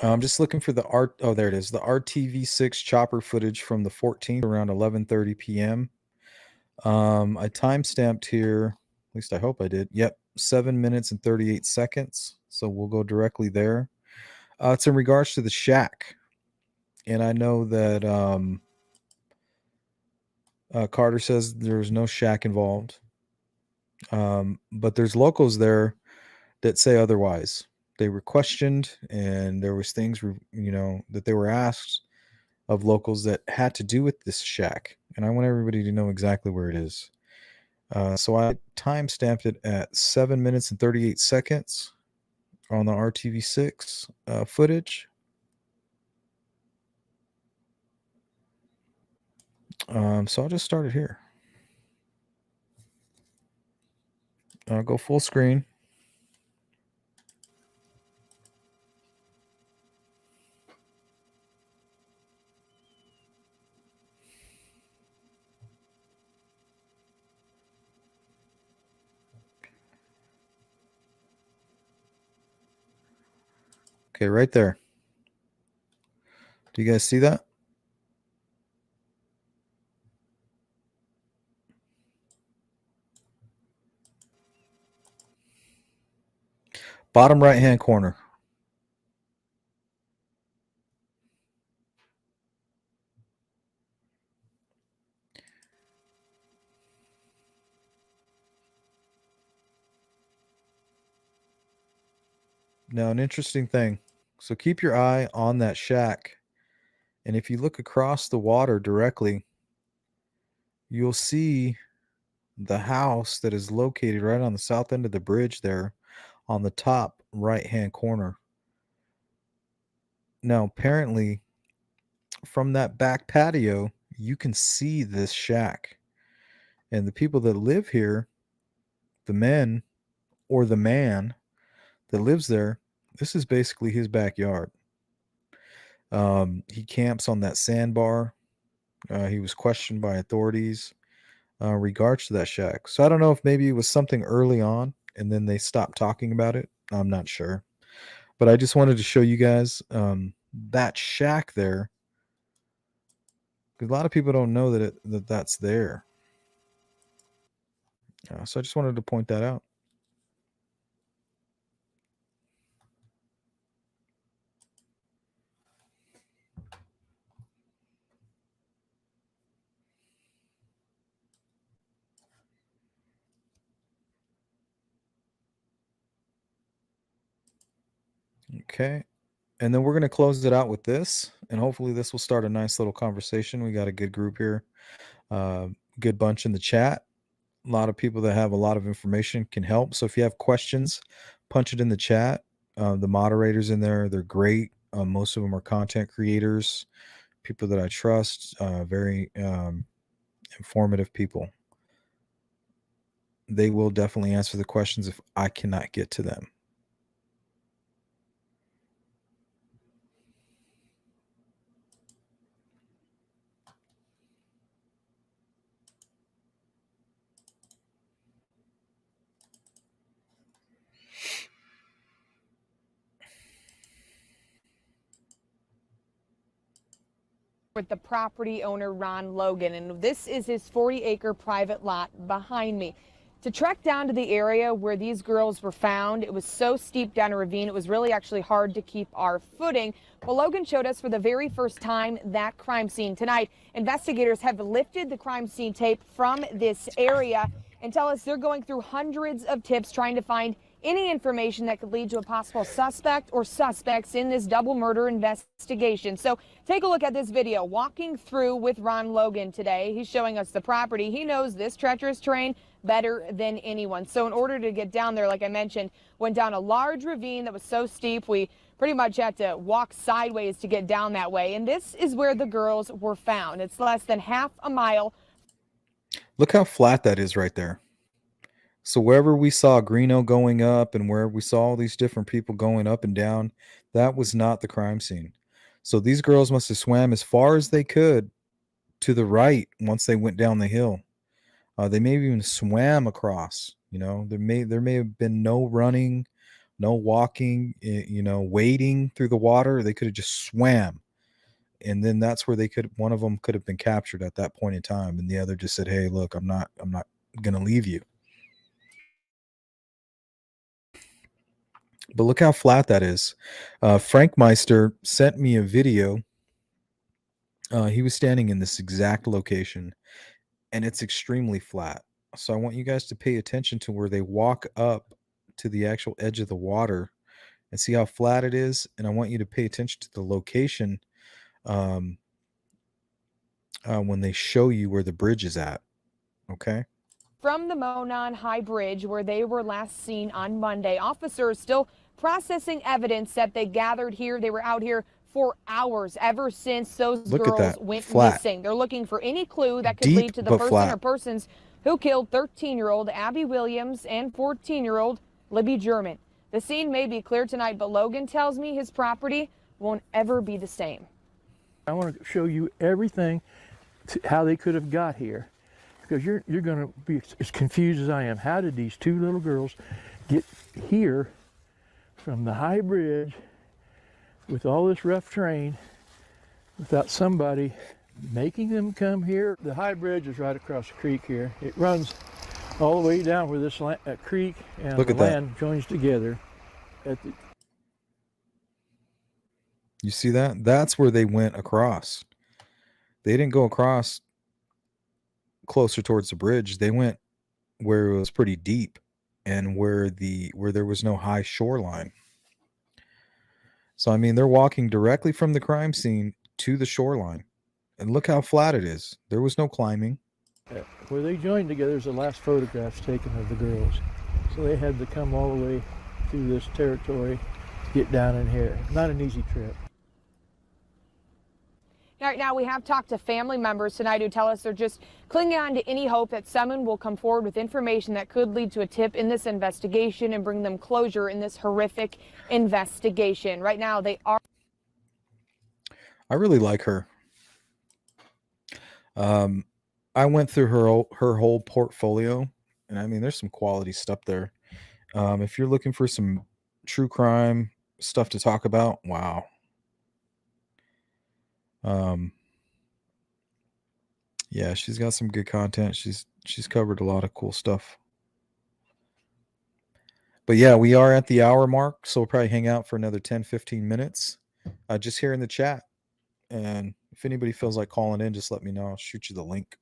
I'm just looking for the art. Oh, there it is. The RTV6 chopper footage from the 14th around 11:30 p.m. I timestamped here. At least I hope I did. Yep, 7 minutes and 38 seconds. So we'll go directly there. It's in regards to the shack, and I know that Carter says there's no shack involved, but there's locals there that say otherwise. They were questioned, and there was things that they were asked of locals that had to do with this shack, and I want everybody to know exactly where it is. So I time stamped it at 7 minutes and 38 seconds on the RTV6 footage. So I'll just start it here. I'll go full screen. Okay, right there. Do you guys see that? Bottom right hand corner. Now, an interesting thing. So keep your eye on that shack. And if you look across the water directly, you'll see the house that is located right on the south end of the bridge there on the top right hand corner. Now, apparently, from that back patio, you can see this shack. And the people that live here, the men or the man that lives there, this is basically his backyard. He camps on that sandbar. He was questioned by authorities regards to that shack. So I don't know if maybe it was something early on and then they stopped talking about it. I'm not sure. But I just wanted to show you guys that shack there. Because a lot of people don't know that that's there. So I just wanted to point that out. Okay. And then we're going to close it out with this. And hopefully this will start a nice little conversation. We got a good group here. Good bunch in the chat. A lot of people that have a lot of information can help. So if you have questions, punch it in the chat. The moderators in there, they're great. Most of them are content creators, people that I trust, very informative people. They will definitely answer the questions if I cannot get to them. With the property owner Ron Logan, and this is his 40-acre private lot behind me. To trek down to the area where these girls were found, it was so steep down a ravine, it was really actually hard to keep our footing. Well, Logan showed us for the very first time that crime scene. Tonight, investigators have lifted the crime scene tape from this area and tell us they're going through hundreds of tips trying to find any information that could lead to a possible suspect or suspects in this double murder investigation. So take a look at this video walking through with Ron Logan today. He's showing us the property. He knows this treacherous terrain better than anyone. So in order to get down there, like I mentioned, went down a large ravine that was so steep we pretty much had to walk sideways to get down that way. And this is where the girls were found. It's less than half a mile. Look how flat that is right there. So wherever we saw Greeno going up and where we saw all these different people going up and down, that was not the crime scene. So these girls must have swam as far as they could to the right once they went down the hill. They may have even swam across. There may have been no running no walking, wading through the water. They could have just swam. And then that's where one of them could have been captured at that point in time. And the other just said, hey, look, I'm not going to leave you. But look how flat that is. Frank Meister sent me a video. He was standing in this exact location, and it's extremely flat. So I want you guys to pay attention to where they walk up to the actual edge of the water and see how flat it is. And I want you to pay attention to the location when they show you where the bridge is at. Okay. From the Monon High Bridge, where they were last seen on Monday, officers still processing evidence that they gathered here. They were out here for hours ever since those girls went missing. They're looking for any clue that could lead to the person or persons who killed 13-year-old Abby Williams and 14-year-old Libby German. The scene may be clear tonight, but Logan tells me his property won't ever be the same. I want to show you everything, how they could have got here, because you're going to be as confused as I am. How did these two little girls get here from the high bridge with all this rough terrain without somebody making them come here? The high bridge is right across the creek here. It runs all the way down where this creek and the land joins together. You see that? That's where they went across. They didn't go across closer towards the bridge. They went where it was pretty deep and where there was no high shoreline. So I mean, they're walking directly from the crime scene to the shoreline. And look how flat it is. There was no climbing. Where they joined together is the last photographs taken of the girls. So they had to come all the way through this territory, get down in here. Not an easy trip. Right now, we have talked to family members tonight who tell us they're just clinging on to any hope that someone will come forward with information that could lead to a tip in this investigation and bring them closure in this horrific investigation. Right now, they are. I really like her. I went through her whole portfolio, and I mean, there's some quality stuff there. If you're looking for some true crime stuff to talk about, wow. Yeah, she's got some good content. She's covered a lot of cool stuff. But yeah, we are at the hour mark, so we'll probably hang out for another 10-15 minutes. Just here in the chat. And if anybody feels like calling in, just let me know. I'll shoot you the link.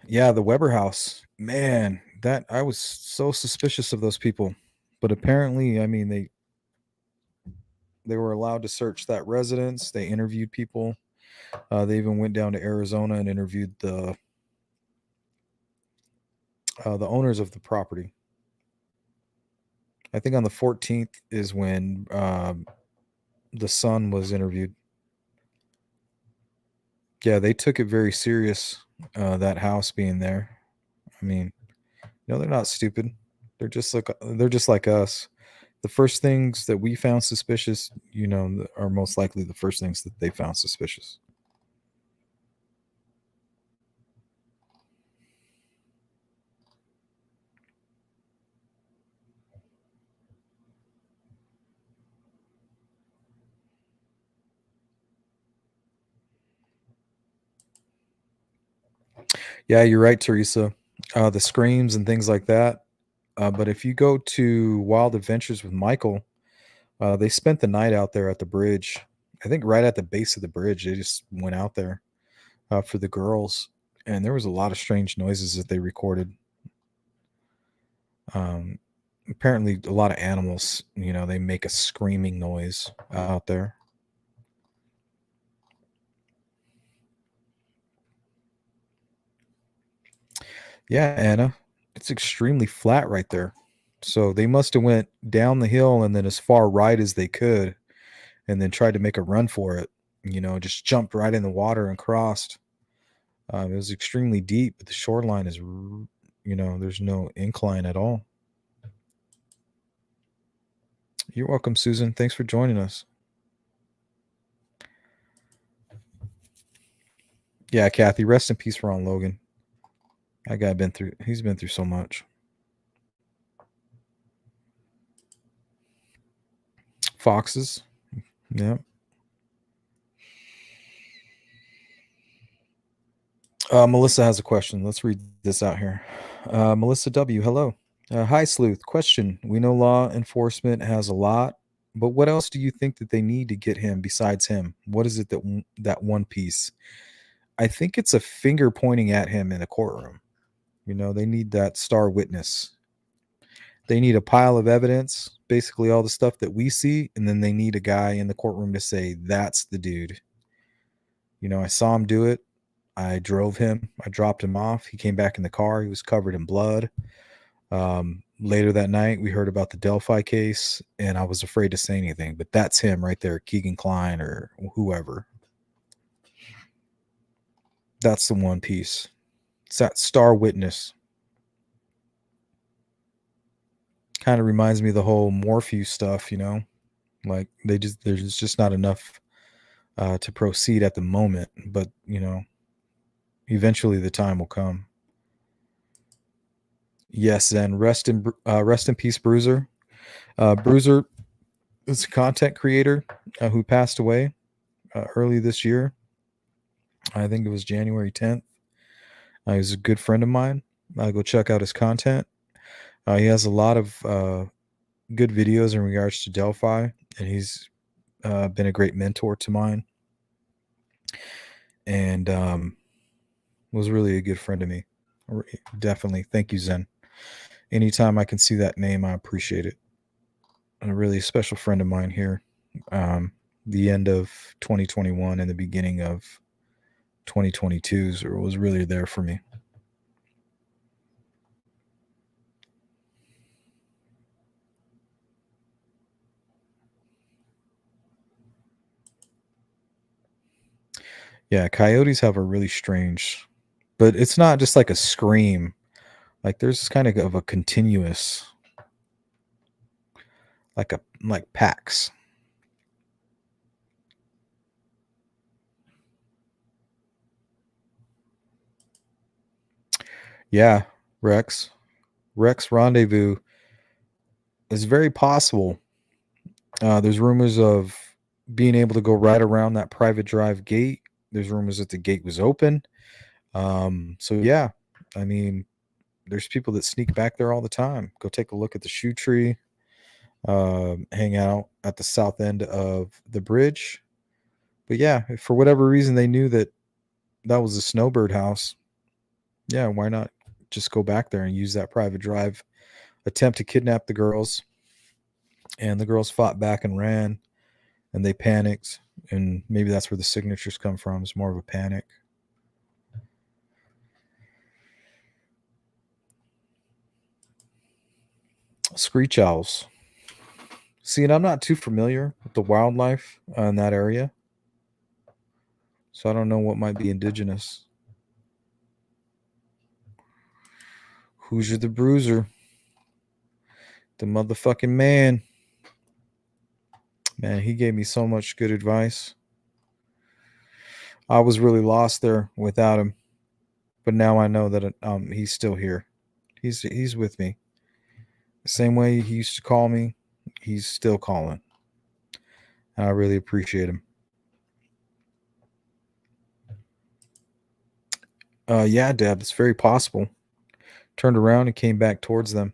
Yeah, the Weber house. Man, that I was so suspicious of those people. But apparently, I mean, they were allowed to search that residence. They interviewed people. They even went down to Arizona and interviewed the owners of the property. I think on the 14th is when the son was interviewed. Yeah, they took it very serious, that house being there. I mean, they're not stupid. They're just like us. The first things that we found suspicious, are most likely the first things that they found suspicious. Yeah, you're right, Teresa. The screams and things like that. But if you go to Wild Adventures with Michael, they spent the night out there at the bridge. I think right at the base of the bridge. They just went out there for the girls. And there was a lot of strange noises that they recorded. Apparently, a lot of animals, they make a screaming noise out there. Yeah, Anna, it's extremely flat right there. So they must have went down the hill and then as far right as they could and then tried to make a run for it, just jumped right in the water and crossed. It was extremely deep, but the shoreline is, there's no incline at all. You're welcome, Susan. Thanks for joining us. Yeah, Kathy, rest in peace, Ron Logan. That guy he's been through so much. Foxes. Yeah. Melissa has a question. Let's read this out here. Melissa W. Hello. Hi, Sleuth. Question. We know law enforcement has a lot, but what else do you think that they need to get him besides him? What is it that one piece? I think it's a finger pointing at him in a courtroom. You know, they need that star witness. They need a pile of evidence, basically all the stuff that we see, and then they need a guy in the courtroom to say, that's the dude. You know, I saw him do it. I drove him. I dropped him off. He came back in the car. He was covered in blood. Later that night, we heard about the Delphi case, and I was afraid to say anything. But that's him right there, Keegan Kline or whoever. That's the one piece. It's that star witness. Kind of reminds me of the whole Morpheus stuff, you know? Like there's just not enough to proceed at the moment. But, you know, eventually the time will come. Yes, and rest in peace, Bruiser. Bruiser is a content creator who passed away early this year. I think it was January 10th. He's a good friend of mine. Go check out his content. He has a lot of good videos in regards to Delphi, and he's been a great mentor to mine, and was really a good friend to me. Definitely. Thank you, Zen. Anytime I can see that name, I appreciate it. A really special friend of mine here. The end of 2021 and the beginning of 2022 was really there for me. Yeah, coyotes have a really strange, but it's not just like a scream. Like there's kind of a continuous, like packs. Yeah, Rex Rendezvous is very possible. There's rumors of being able to go right around that private drive gate. There's rumors that the gate was open. So yeah, I mean, there's people that sneak back there all the time. Go take a look at the shoe tree. Hang out at the south end of the bridge. But yeah, if for whatever reason they knew that was a snowbird house, yeah, why not just go back there and use that private drive, attempt to kidnap the girls, and the girls fought back and ran, and they panicked, and maybe that's where the signatures come from. It's more of a panic. Screech owls. See, and I'm not too familiar with the wildlife in that area, so I don't know what might be indigenous. Hoosier the Bruiser. The motherfucking man. Man, he gave me so much good advice. I was really lost there without him, but now I know that he's still here. He's with me. The same way he used to call me, he's still calling. And I really appreciate him. Yeah, Deb, it's very possible. Turned around and came back towards them.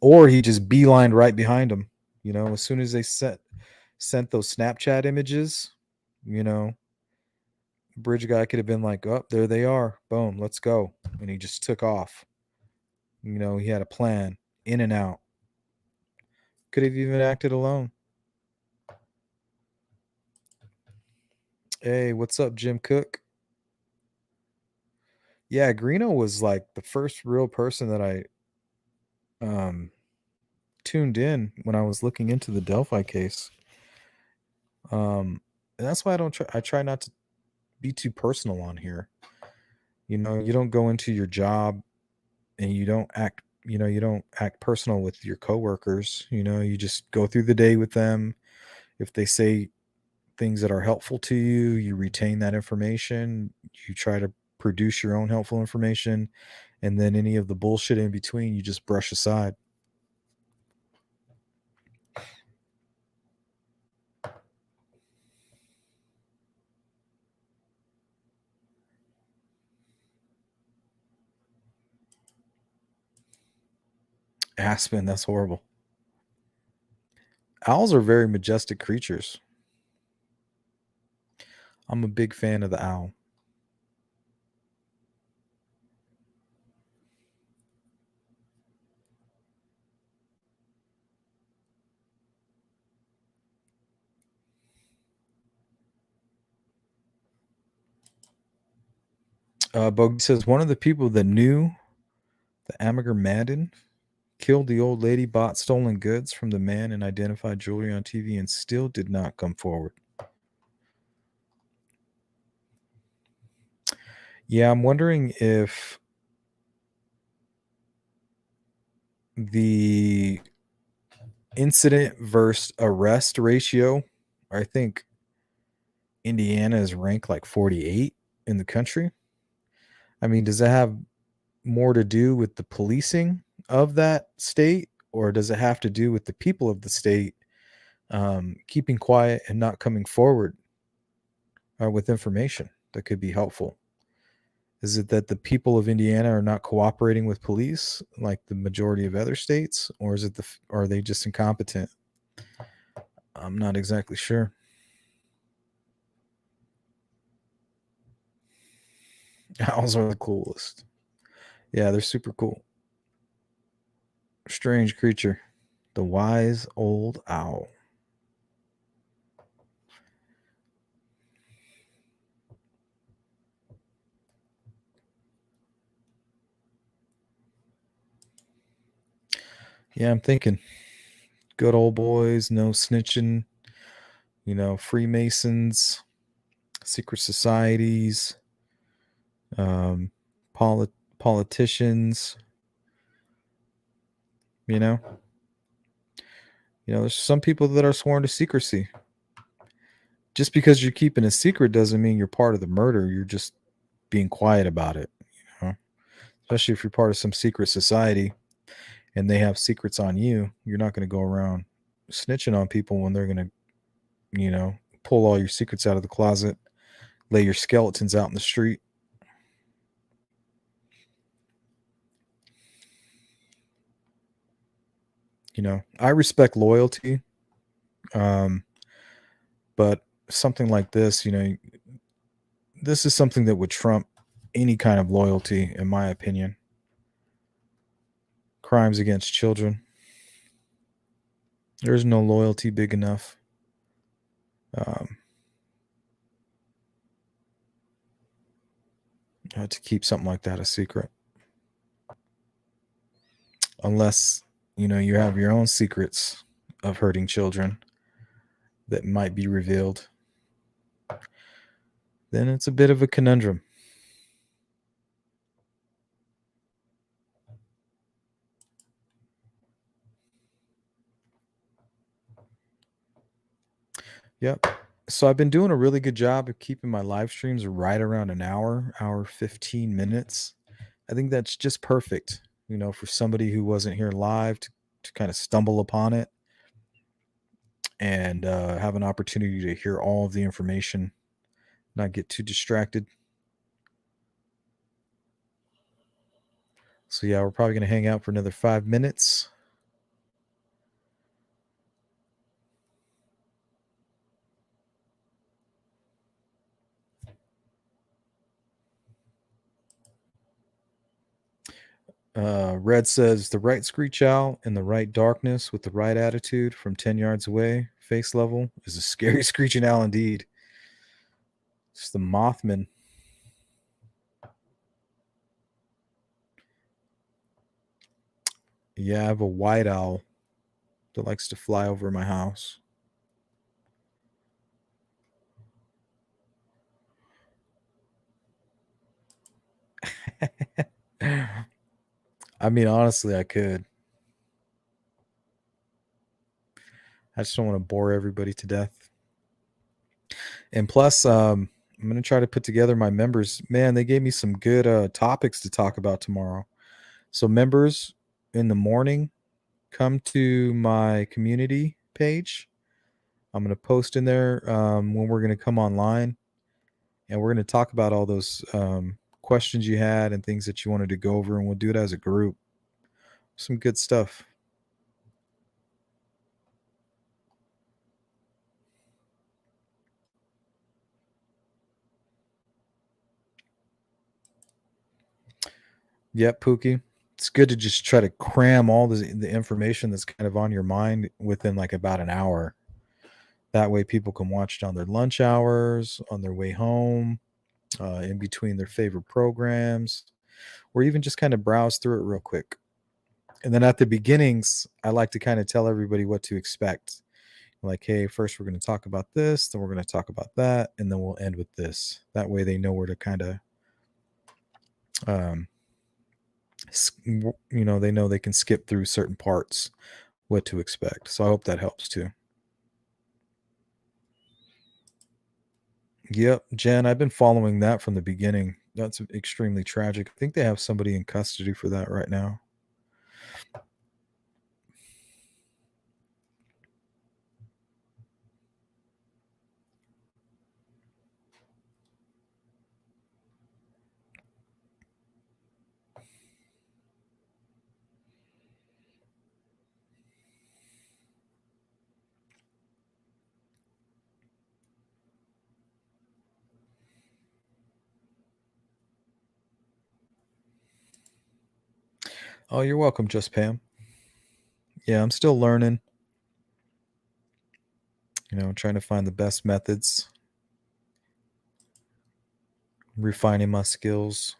Or he just beelined right behind them. You know, as soon as they sent those Snapchat images, you know, bridge guy could have been like, oh, there they are. Boom, let's go. And he just took off. You know, he had a plan, in and out. Could have even acted alone. Hey, what's up, Jim Cook? Yeah, Greeno was like the first real person that I tuned in when I was looking into the Delphi case. And that's why I try not to be too personal on here. You know, you don't go into your job and you don't act personal with your coworkers. You know, you just go through the day with them. If they say things that are helpful to you, you retain that information. You try to produce your own helpful information, and then any of the bullshit in between, you just brush aside. Aspen, that's horrible. Owls are very majestic creatures. I'm a big fan of the owl. Bogey says one of the people that knew the Amager Madden killed the old lady, bought stolen goods from the man, and identified jewelry on TV and still did not come forward. Yeah, I'm wondering if the incident versus arrest ratio, I think Indiana is ranked like 48 in the country. I mean, does that have more to do with the policing of that state, or does it have to do with the people of the state keeping quiet and not coming forward with information that could be helpful? Is it that the people of Indiana are not cooperating with police like the majority of other states, or is it are they just incompetent? I'm not exactly sure. Owls are the coolest. Yeah, they're super cool. Strange creature. The wise old owl. Yeah, I'm thinking good old boys, no snitching, Freemasons, secret societies, um, politicians, there's some people that are sworn to secrecy. Just because you're keeping a secret doesn't mean you're part of the murder. You're just being quiet about it, especially if you're part of some secret society and they have secrets on you. You're not going to go around snitching on people when they're going to, pull all your secrets out of the closet, lay your skeletons out in the street. I respect loyalty. But something like this, this is something that would trump any kind of loyalty, in my opinion. Crimes against children. There's no loyalty big enough. To keep something like that a secret. Unless, you have your own secrets of hurting children that might be revealed. Then it's a bit of a conundrum. Yep. So I've been doing a really good job of keeping my live streams right around an hour 15 minutes. I think that's just perfect, for somebody who wasn't here live to kind of stumble upon it and have an opportunity to hear all of the information, not get too distracted. So yeah, we're probably going to hang out for another 5 minutes. Red says the right screech owl in the right darkness with the right attitude from 10 yards away, face level, is a scary screeching owl indeed. It's the Mothman. Yeah, I have a white owl that likes to fly over my house. I mean, honestly, I could. I just don't want to bore everybody to death. And plus, I'm going to try to put together my members. Man, they gave me some good topics to talk about tomorrow. So members, in the morning, come to my community page. I'm going to post in there when we're going to come online. And we're going to talk about all those questions you had and things that you wanted to go over. And we'll do it as a group. Some good stuff. Yep, Pookie. It's good to just try to cram all the information that's kind of on your mind within like about an hour. That way people can watch it on their lunch hours, on their way home, in between their favorite programs, or even just kind of browse through it real quick. And then at the beginnings, I like to kind of tell everybody what to expect. Like, hey, first we're going to talk about this, then we're going to talk about that, and then we'll end with this. That way they know where to kind of, um, they know they can skip through certain parts, what to expect. So I hope that helps too. Yep, Jen, I've been following that from the beginning. That's extremely tragic. I think they have somebody in custody for that right now. Oh, you're welcome, Just Pam. Yeah, I'm still learning, trying to find the best methods, refining my skills.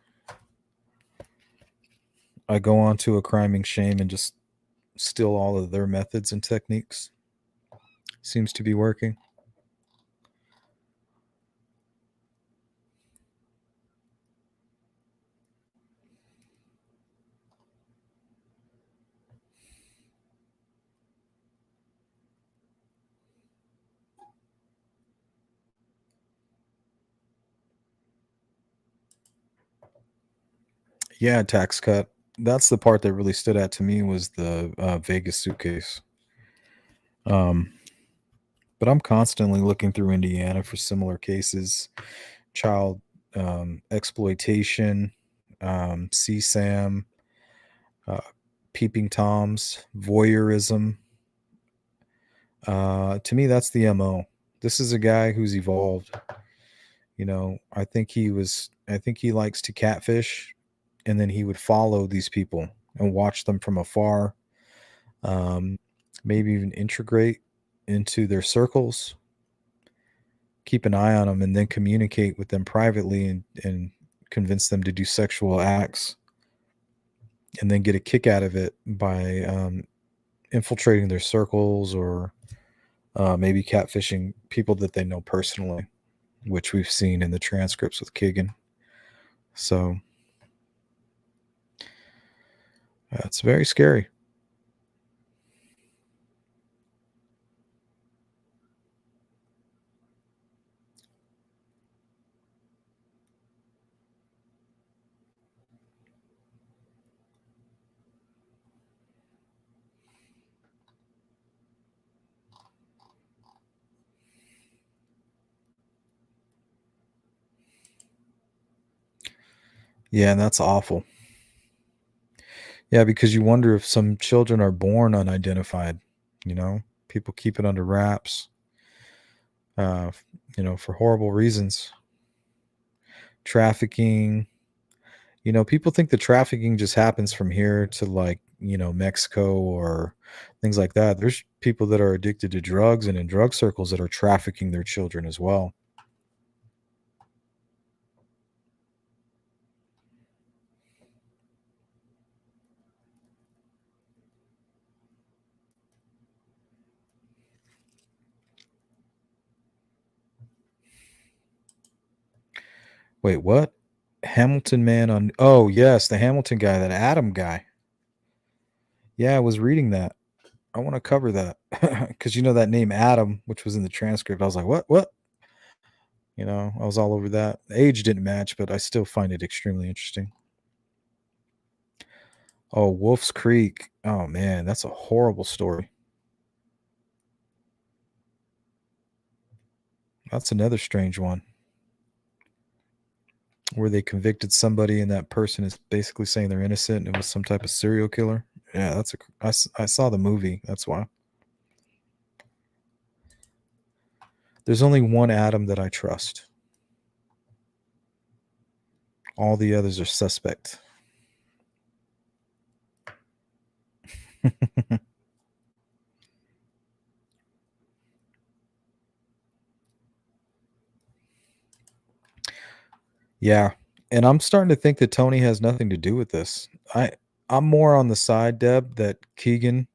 I go on to a criming shame and just steal all of their methods and techniques. Seems to be working. Yeah, tax cut. That's the part that really stood out to me was the Vegas suitcase. But I'm constantly looking through Indiana for similar cases, child exploitation, CSAM, uh, peeping toms, voyeurism. To me, that's the MO. This is a guy who's evolved. I think he likes to catfish, and then he would follow these people and watch them from afar, maybe even integrate into their circles, keep an eye on them, and then communicate with them privately and convince them to do sexual acts, and then get a kick out of it by infiltrating their circles or maybe catfishing people that they know personally, which we've seen in the transcripts with Kagan. So it's very scary. Yeah, and that's awful. Yeah, because you wonder if some children are born unidentified, people keep it under wraps, for horrible reasons. Trafficking, people think the trafficking just happens from here to like, Mexico or things like that. There's people that are addicted to drugs and in drug circles that are trafficking their children as well. Wait, what? Hamilton man on Oh, yes, the Hamilton guy, that Adam guy. Yeah, I was reading that. I want to cover that because that name Adam, which was in the transcript. I was like, what? What? I was all over that. The age didn't match, but I still find it extremely interesting. Oh, Wolf's Creek. Oh man, that's a horrible story. That's another strange one where they convicted somebody and that person is basically saying they're innocent and it was some type of serial killer. Yeah, I saw the movie. That's why. There's only one Adam that I trust. All the others are suspect. Yeah. And I'm starting to think that Tony has nothing to do with this. I'm more on the side, Deb, that Keegan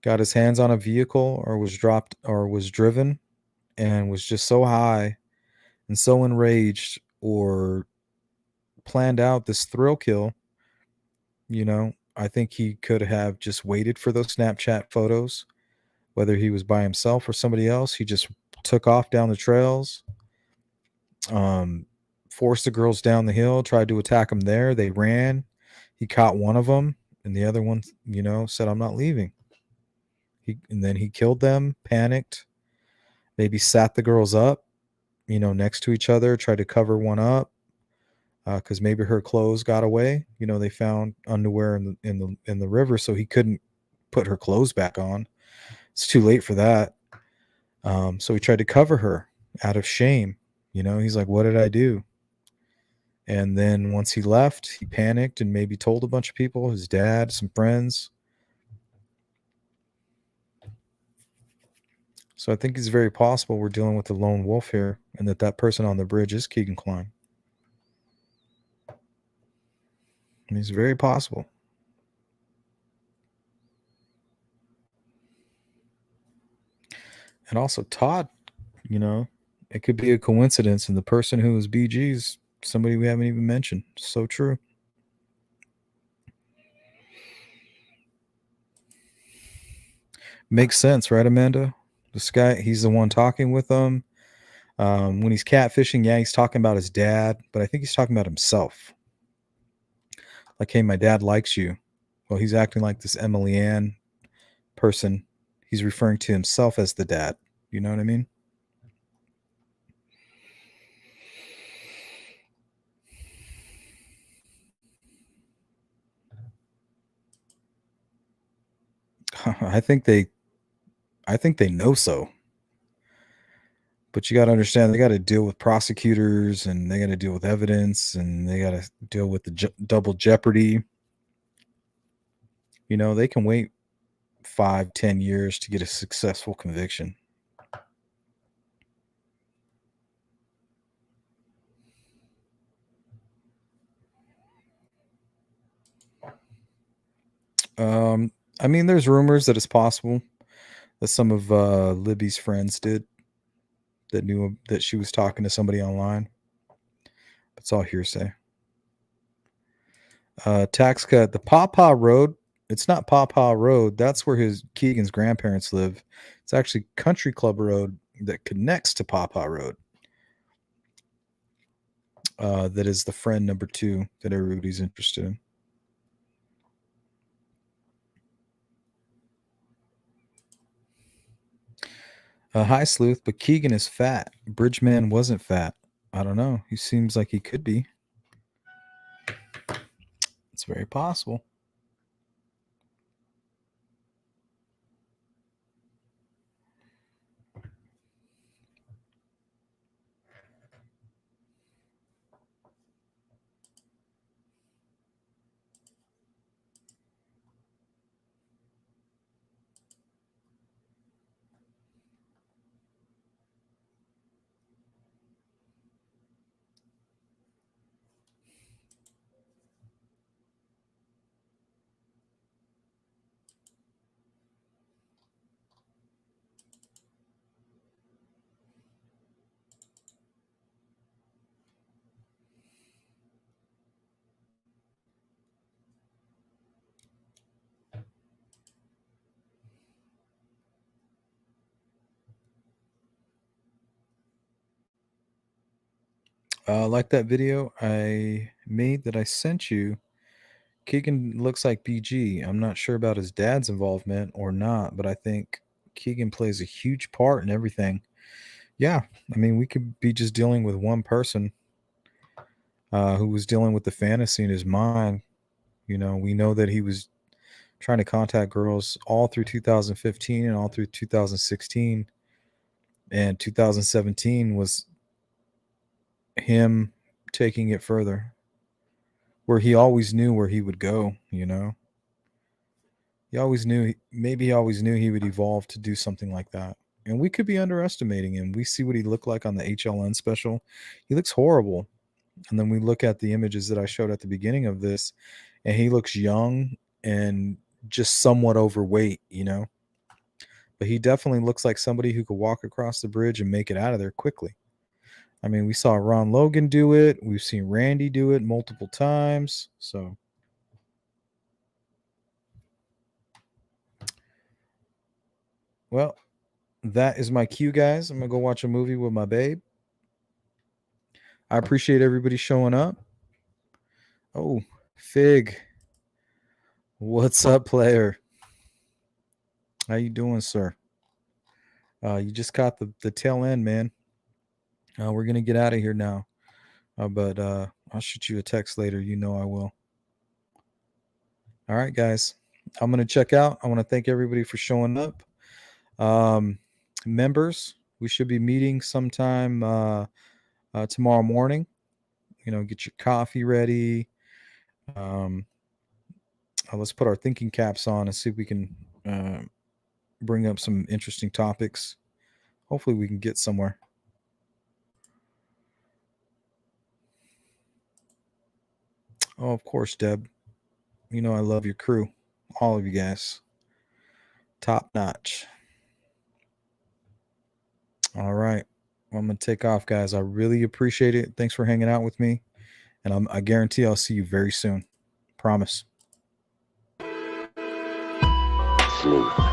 got his hands on a vehicle or was dropped or was driven and was just so high and so enraged or planned out this thrill kill. I think he could have just waited for those Snapchat photos, whether he was by himself or somebody else. He just took off down the trails, um, forced the girls down the hill, tried to attack them there. They ran. He caught one of them, and the other one, said, "I'm not leaving." And then he killed them, panicked, maybe sat the girls up, next to each other, tried to cover one up because maybe her clothes got away. They found underwear in the river, so he couldn't put her clothes back on. It's too late for that. So he tried to cover her out of shame. He's like, "What did I do?" And then once he left, he panicked and maybe told a bunch of people, his dad, some friends. So I think it's very possible we're dealing with a lone wolf here, and that person on the bridge is Keegan Klein. And it's very possible. And also Todd, it could be a coincidence, and the person who was BG is somebody we haven't even mentioned. So true. Makes sense, right, Amanda? This guy, he's the one talking with them. When he's catfishing, yeah, he's talking about his dad, but I think he's talking about himself. Like, hey, my dad likes you. Well, he's acting like this Emily Ann person. He's referring to himself as the dad. You know what I mean? I think they know so. But you got to understand, they got to deal with prosecutors, and they got to deal with evidence, and they got to deal with the double jeopardy. They can wait 5-10 years to get a successful conviction. I mean, there's rumors that it's possible that some of Libby's friends did, that knew that she was talking to somebody online. It's all hearsay. Tax cut. The Pawpaw Road. It's not Pawpaw Road. That's where Keegan's grandparents live. It's actually Country Club Road that connects to Pawpaw Road. That is the friend number 2 that everybody's interested in. Hi, Sleuth, but Keegan is fat. Bridgeman wasn't fat. I don't know. He seems like he could be. It's very possible. Like that video I made that I sent you, Keegan looks like BG. I'm not sure about his dad's involvement or not, but I think Keegan plays a huge part in everything. Yeah, I mean, we could be just dealing with one person who was dealing with the fantasy in his mind. We know that he was trying to contact girls all through 2015 and all through 2016. And 2017 was him taking it further, where he always knew where he would go. He always knew, maybe he always knew he would evolve to do something like that. And we could be underestimating him. We see what he looked like on the HLN special. He looks horrible. And then we look at the images that I showed at the beginning of this, and he looks young and just somewhat overweight, you know. But he definitely looks like somebody who could walk across the bridge and make it out of there quickly. I mean, we saw Ron Logan do it. We've seen Randy do it multiple times. So well, that is my cue, guys. I'm going to go watch a movie with my babe. I appreciate everybody showing up. Oh, Fig. What's up, player? How you doing, sir? You just caught the tail end, man. We're going to get out of here now. But I'll shoot you a text later. You know I will. All right, guys. I'm going to check out. I want to thank everybody for showing up. Members, we should be meeting sometime tomorrow morning. You know, get your coffee ready. Let's put our thinking caps on and see if we can bring up some interesting topics. Hopefully we can get somewhere. Oh, of course, Deb. You know I love your crew. All of you guys. Top notch. All right. Well, I'm going to take off, guys. I really appreciate it. Thanks for hanging out with me. And I guarantee I'll see you very soon. Promise. Sleuth.